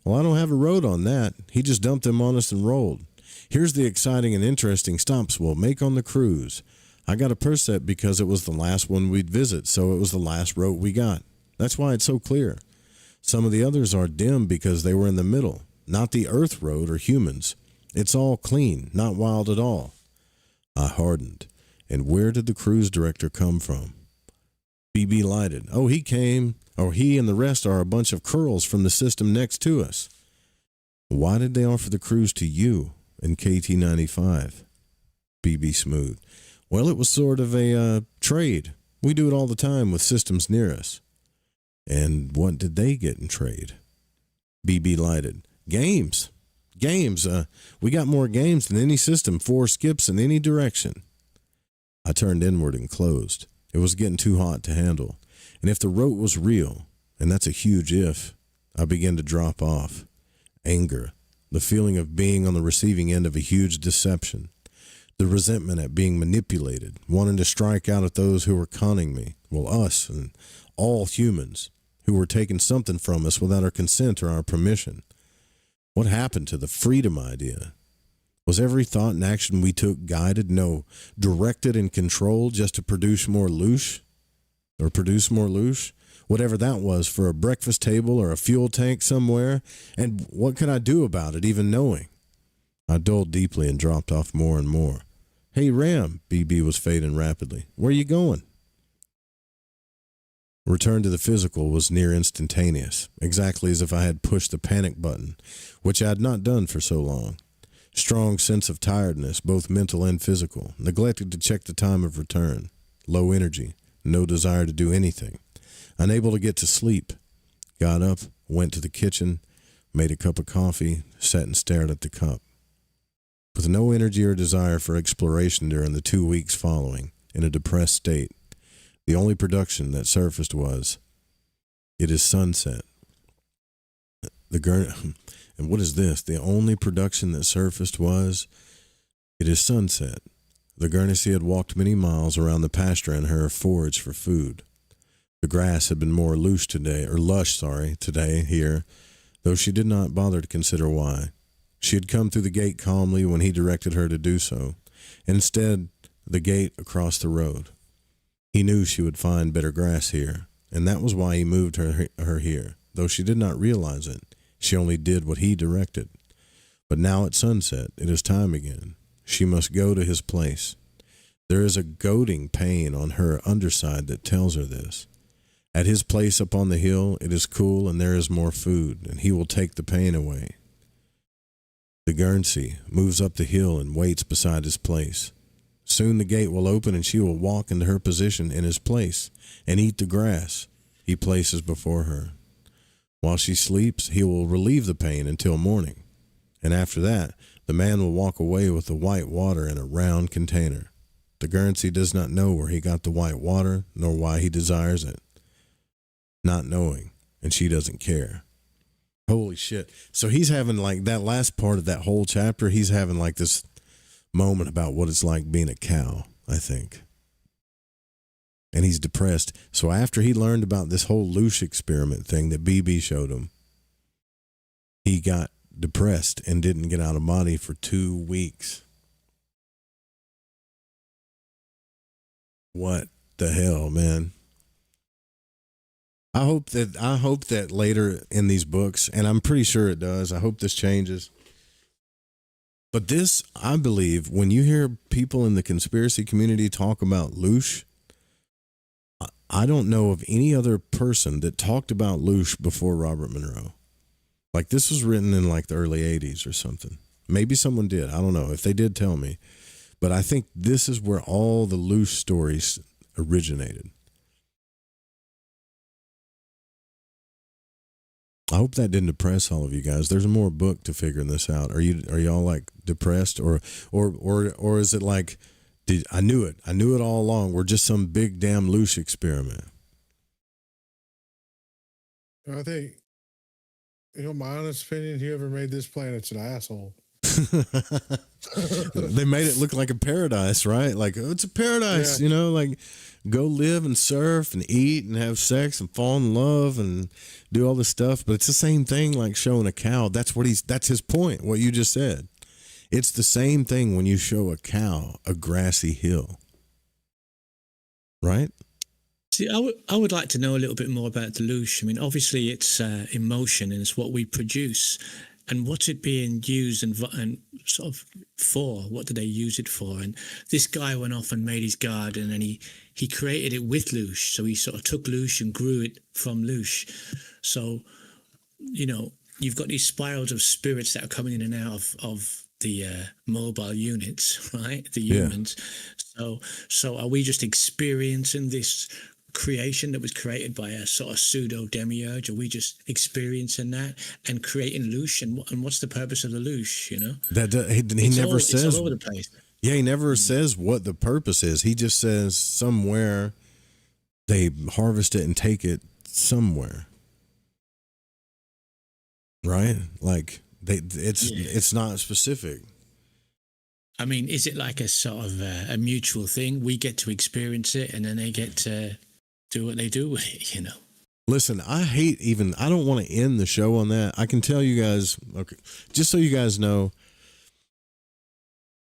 Well, I don't have a road on that. He just dumped them on us and rolled. Here's the exciting and interesting stops we'll make on the cruise. I got a percept because it was the last one we'd visit, so it was the last route we got. That's why it's so clear. Some of the others are dim because they were in the middle, not the Earth road or humans. It's all clean, not wild at all. I hardened. And where did the cruise director come from? BB lighted. Oh, he and the rest are a bunch of curls from the system next to us. Why did they offer the cruise to you in KT-95? BB smoothed. Well, it was sort of a trade. We do it all the time with systems near us. And what did they get in trade? BB lighted. Games. We got more games than any system, 4 skips in any direction. I turned inward and closed. It was getting too hot to handle. And if the rote was real, and that's a huge if, I began to drop off. Anger, the feeling of being on the receiving end of a huge deception. The resentment at being manipulated, wanting to strike out at those who were conning me, well, us and all humans, who were taking something from us without our consent or our permission. What happened to the freedom idea? Was every thought and action we took guided, no, directed and controlled just to produce more loosh? Or produce more loosh? Whatever that was, for a breakfast table or a fuel tank somewhere? And what could I do about it, even knowing? I doled deeply and dropped off more and more. Hey, Ram, BB was fading rapidly. Where you going? Return to the physical was near instantaneous, exactly as if I had pushed the panic button, which I had not done for so long. Strong sense of tiredness, both mental and physical. Neglected to check the time of return. Low energy. No desire to do anything. Unable to get to sleep. Got up, went to the kitchen, made a cup of coffee, sat and stared at the cup. With no energy or desire for exploration during the 2 weeks following, in a depressed state, the only production that surfaced was, "It is sunset." And what is this? The only production that surfaced was, "It is sunset." The Guernsey had walked many miles around the pasture in her forage for food. The grass had been more lush today here, though she did not bother to consider why. She had come through the gate calmly when he directed her to do so, and instead the gate across the road. He knew she would find better grass here, and that was why he moved her here, though she did not realize it. She only did what he directed. But now at sunset, it is time again. She must go to his place. There is a goading pain on her underside that tells her this. At his place up on the hill, it is cool and there is more food, and he will take the pain away. The Guernsey moves up the hill and waits beside his place. Soon the gate will open and she will walk into her position in his place and eat the grass he places before her. While she sleeps, he will relieve the pain until morning, and after that, the man will walk away with the white water in a round container. The Guernsey does not know where he got the white water, nor why he desires it. Not knowing, and she doesn't care. Holy shit. So he's having like that last part of that whole chapter, he's having like this moment about what it's like being a cow, I think. And he's depressed. So after he learned about this whole loosh experiment thing that BB showed him, he got depressed and didn't get out of body for 2 weeks. What the hell, man? I hope that later in these books, and I'm pretty sure it does, I hope this changes. But this, I believe, when you hear people in the conspiracy community talk about loosh, I don't know of any other person that talked about loosh before Robert Monroe. Like, this was written in like the early 80s or something. Maybe someone did. I don't know. If they did, tell me. But I think this is where all the loosh stories originated. I hope that didn't depress all of you guys. There's more book to figuring this out. Are y'all like depressed or is it like, I knew it all along. We're just some big damn loosh experiment. I think, my honest opinion, whoever made this planet's an asshole. They made it look like a paradise, right? Like, oh, it's a paradise, like go live and surf and eat and have sex and fall in love and do all this stuff. But it's the same thing like showing a cow. That's his point, what you just said. It's the same thing when you show a cow a grassy hill. Right? See, I would like to know a little bit more about the loosh. I mean, obviously it's emotion and it's what we produce. And what's it being used and sort of for? What do they use it for? And this guy went off and made his garden and he created it with loosh. So he sort of took loosh and grew it from loosh. So, you've got these spirals of spirits that are coming in and out of the mobile units, right? The humans. Yeah. So are we just experiencing this creation that was created by a sort of pseudo demiurge? Are we just experiencing that and creating loosh? And what's the purpose of the loosh? That he never says. It's all over the place. Yeah, he never says what the purpose is. He just says somewhere they harvest it and take it somewhere. Right? Like it's not specific. I mean, is it like a sort of a mutual thing? We get to experience it, and then they get to do what they do with it, Listen, I don't want to end the show on that. I can tell you guys, okay, just so you guys know,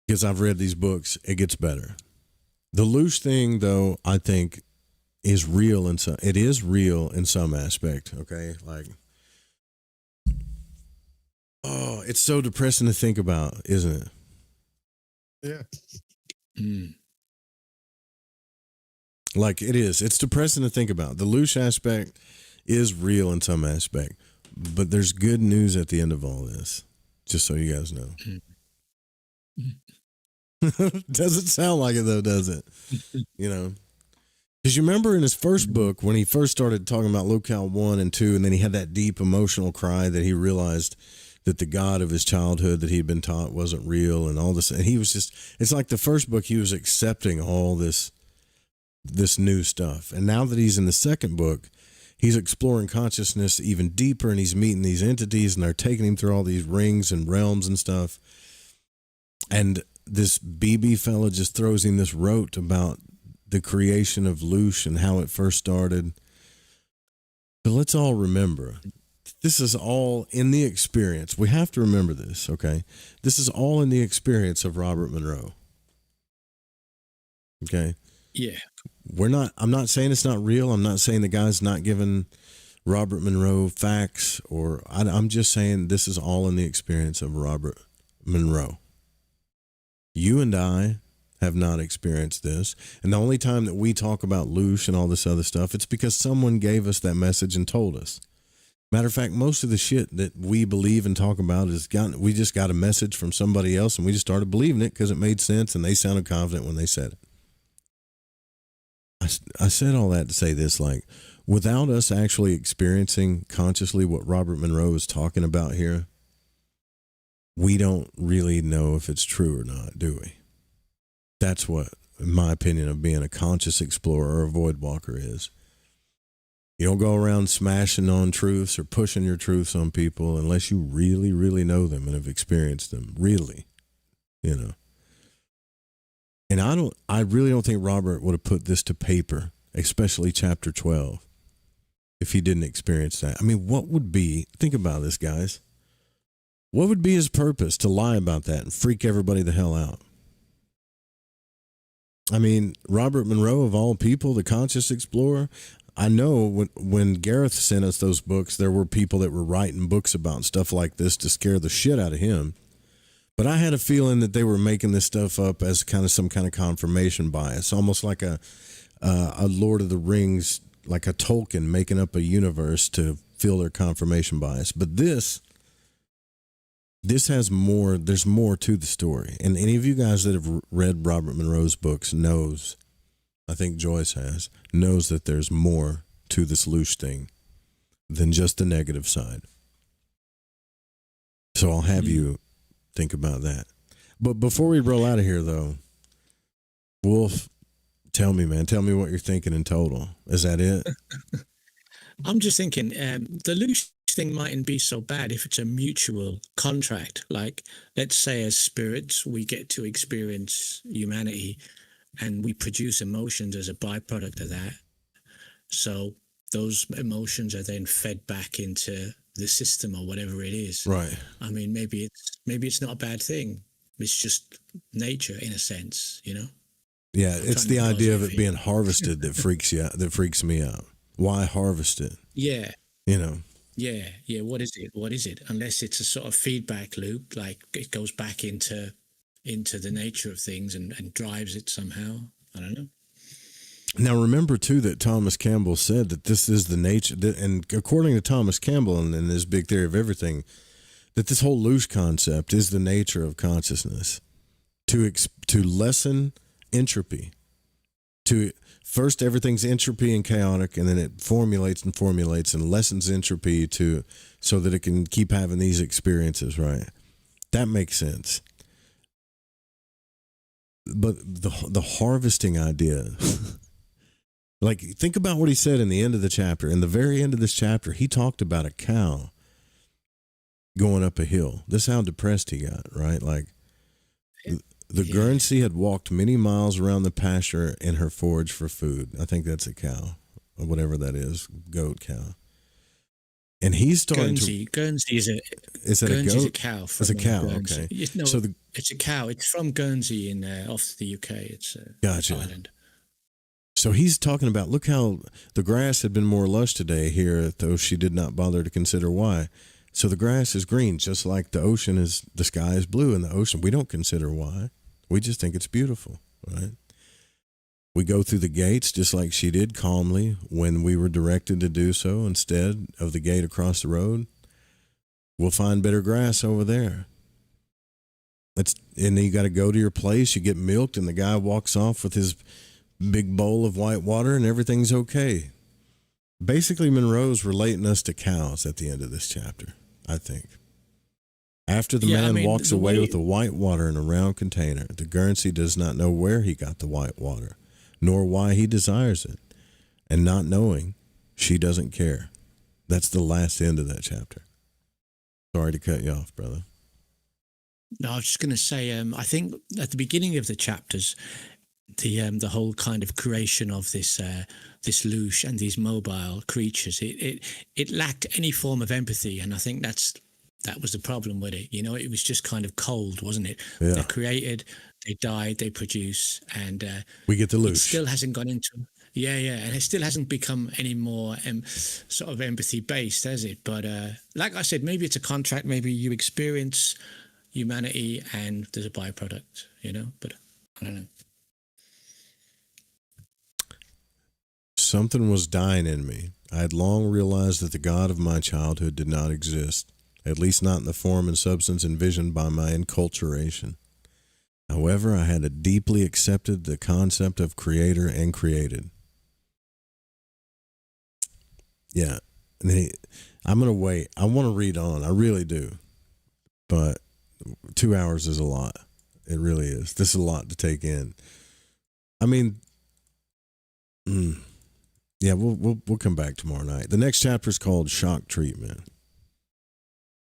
because I've read these books, it gets better. The loosh thing, though, I think is real it is real in some aspect, okay? Like, oh, it's so depressing to think about, isn't it? Yeah. Mm. Like, it is. It's depressing to think about. The loosh aspect is real in some aspect, but there's good news at the end of all this, just so you guys know. Mm. Doesn't sound like it though, does it? You know, because you remember in his first book when he first started talking about locale 1 and 2, and then he had that deep emotional cry that he realized that the God of his childhood that he'd been taught wasn't real and all this. And he was just, it's like the first book, he was accepting all this new stuff. And now that he's in the second book, he's exploring consciousness even deeper, and he's meeting these entities, and they're taking him through all these rings and realms and stuff. And this BB fella just throws him this rote about the creation of loosh and how it first started. But let's all remember, this is all in the experience. We have to remember this, okay? This is all in the experience of Robert Monroe. Okay? Yeah. I'm not saying it's not real. I'm not saying the guy's not giving Robert Monroe facts, I'm just saying this is all in the experience of Robert Monroe. You and I have not experienced this. And the only time that we talk about loosh and all this other stuff, it's because someone gave us that message and told us. Matter of fact, most of the shit that we believe and talk about we just got a message from somebody else and we just started believing it because it made sense and they sounded confident when they said it. I said all that to say this, like, without us actually experiencing consciously what Robert Monroe is talking about here, we don't really know if it's true or not, do we? That's what, in my opinion, of being a conscious explorer or a void walker is. You don't go around smashing on truths or pushing your truths on people unless you really, really know them and have experienced them, really, you know. And I really don't think Robert would have put this to paper, especially chapter 12, if he didn't experience that. I mean, think about this, guys. What would be his purpose to lie about that and freak everybody the hell out? I mean, Robert Monroe, of all people, the conscious explorer, I know when Gareth sent us those books, there were people that were writing books about stuff like this to scare the shit out of him. But I had a feeling that they were making this stuff up as kind of some kind of confirmation bias, almost like a Lord of the Rings, like a Tolkien making up a universe to fill their confirmation bias. But this has more, there's more to the story. And any of you guys that have read Robert Monroe's books knows, I think Joyce has, knows that there's more to this loosh thing than just the negative side. So I'll have you think about that. But before we roll out of here, though, Wolf, tell me what you're thinking in total. Is that it? I'm just thinking the loosh thing mightn't be so bad if it's a mutual contract. Like, let's say as spirits, we get to experience humanity and we produce emotions as a byproduct of that. So those emotions are then fed back into the system or whatever it is. Right. I mean, maybe it's not a bad thing. It's just nature in a sense, you know? Yeah, it's the idea of it being harvested that freaks you out, that freaks me out. Why harvest it? Yeah. You know? Yeah. What is it? Unless it's a sort of feedback loop, like it goes back into the nature of things and drives it somehow. I don't know. Now, remember, too, that Thomas Campbell said that this is the nature, and according to Thomas Campbell and his big theory of everything, that this whole loosh concept is the nature of consciousness, to lessen entropy. First, everything's entropy and chaotic, and then it formulates and lessens entropy so that it can keep having these experiences, right? That makes sense. But the harvesting idea... Like, think about what he said in the end of the chapter. In the very end of this chapter, he talked about a cow going up a hill. This is how depressed he got, right? Like, the Guernsey had walked many miles around the pasture in her forage for food. I think that's a cow, or whatever that is, goat, cow. And he's starting Guernsey is a cow. It's a cow, Guernsey. okay. No, so it's a cow. It's from Guernsey off the UK. It's a gotcha. island. So he's talking about, look how the grass had been more lush today here, though she did not bother to consider why. So the grass is green, just like the sky is blue in the ocean. We don't consider why. We just think it's beautiful, right? We go through the gates just like she did, calmly, when we were directed to do so instead of the gate across the road. We'll find better grass over there. And then you got to go to your place, you get milked, and the guy walks off with his big bowl of white water, and everything's okay. Basically, Monroe's relating us to cows at the end of this chapter, I think. After the man walks away with the white water in a round container, the Guernsey does not know where he got the white water, nor why he desires it. And not knowing, she doesn't care. That's the last end of that chapter. Sorry to cut you off, brother. No, I was just going to say, I think at the beginning of the chapters, the whole kind of creation of this loosh and these mobile creatures, it lacked any form of empathy, and I think that was the problem with it. It was just kind of cold, wasn't it? Yeah. They're created, they die, they produce, and we get the loosh. It still hasn't gone into and it still hasn't become any more sort of empathy based, has it? But like I said, maybe it's a contract. Maybe you experience humanity and there's a byproduct, But I don't know. Something was dying in me. I had long realized that the God of my childhood did not exist, at least not in the form and substance envisioned by my enculturation. However, I had deeply accepted the concept of creator and created. Yeah, I'm going to wait. I want to read on. I really do. But 2 hours is a lot. It really is. This is a lot to take in. I mean, yeah, we'll come back tomorrow night. The next chapter is called Shock Treatment.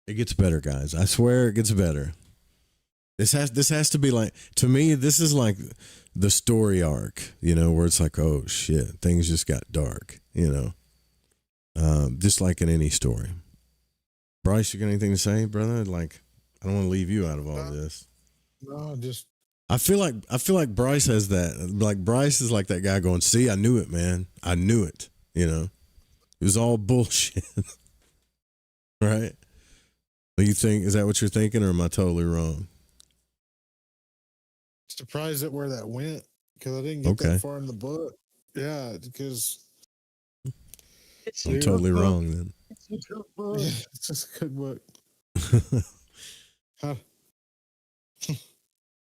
It gets better, guys. I swear it gets better. This has to be like, to me, this is like the story arc, where it's like, oh shit, things just got dark, just like in any story. Bryce, you got anything to say, brother? Like, I don't want to leave you out of all this. No, just. I feel like Bryce has that. Like, Bryce is like that guy going, see, I knew it, man. I knew it. It was all bullshit. Right? Is that what you're thinking, or am I totally wrong? Surprised at where that went, because I didn't get that far in the book. Yeah, because I'm totally wrong then. It's a cookbook. Yeah, it's just a cookbook.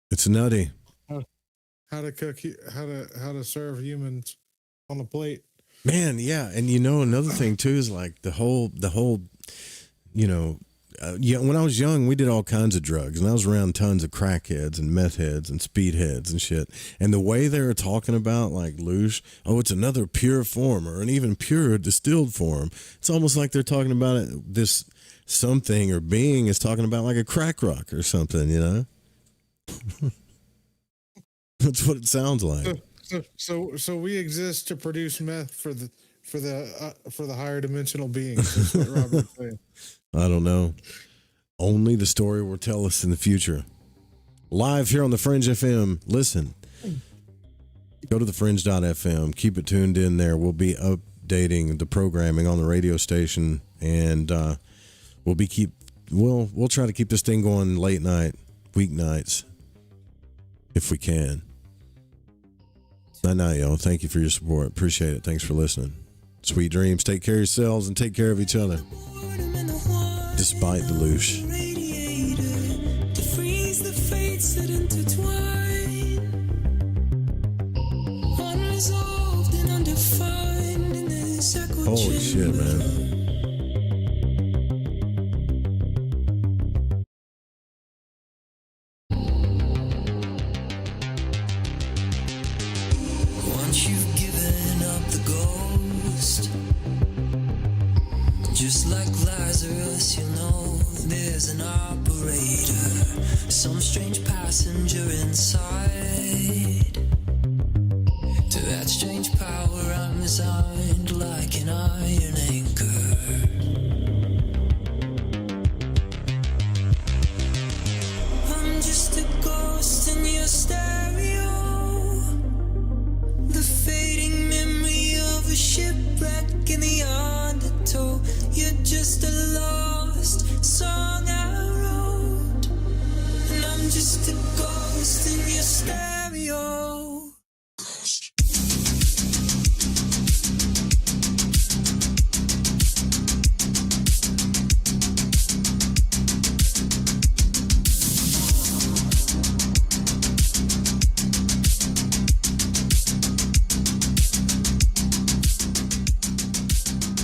It's nutty. How to cook? How to serve humans on a plate? Man, yeah, and another thing too is like the whole. When I was young, we did all kinds of drugs, and I was around tons of crackheads and meth heads and speed heads and shit. And the way they were talking about like loosh, it's another pure form or an even purer distilled form. It's almost like they're talking about it. This something or being is talking about like a crack rock or something, That's what it sounds like. So we exist to produce meth for the higher dimensional beings. That's what Robert's saying. I don't know. Only the story will tell us in the future. Live here on the Fringe FM. Listen. Go to thefringe.fm. Keep it tuned in there. We'll be updating the programming on the radio station, and we'll try to keep this thing going late night, weeknights, if we can. Night, y'all. Thank you for your support. Appreciate it. Thanks for listening. Sweet dreams. Take care of yourselves and take care of each other. Despite the loosh. To freeze the fates that intertwine, unresolved and undefined in this echo Holy shit, man. Once you've given up the ghost, just like Lazarus, there's an operator, some strange passenger inside. To that strange power I'm resigned like an iron anchor. I'm just a ghost in your stereo, the fading memory of a shipwreck in the undertow. You're just a lost song I wrote, and I'm just a ghost in your stereo.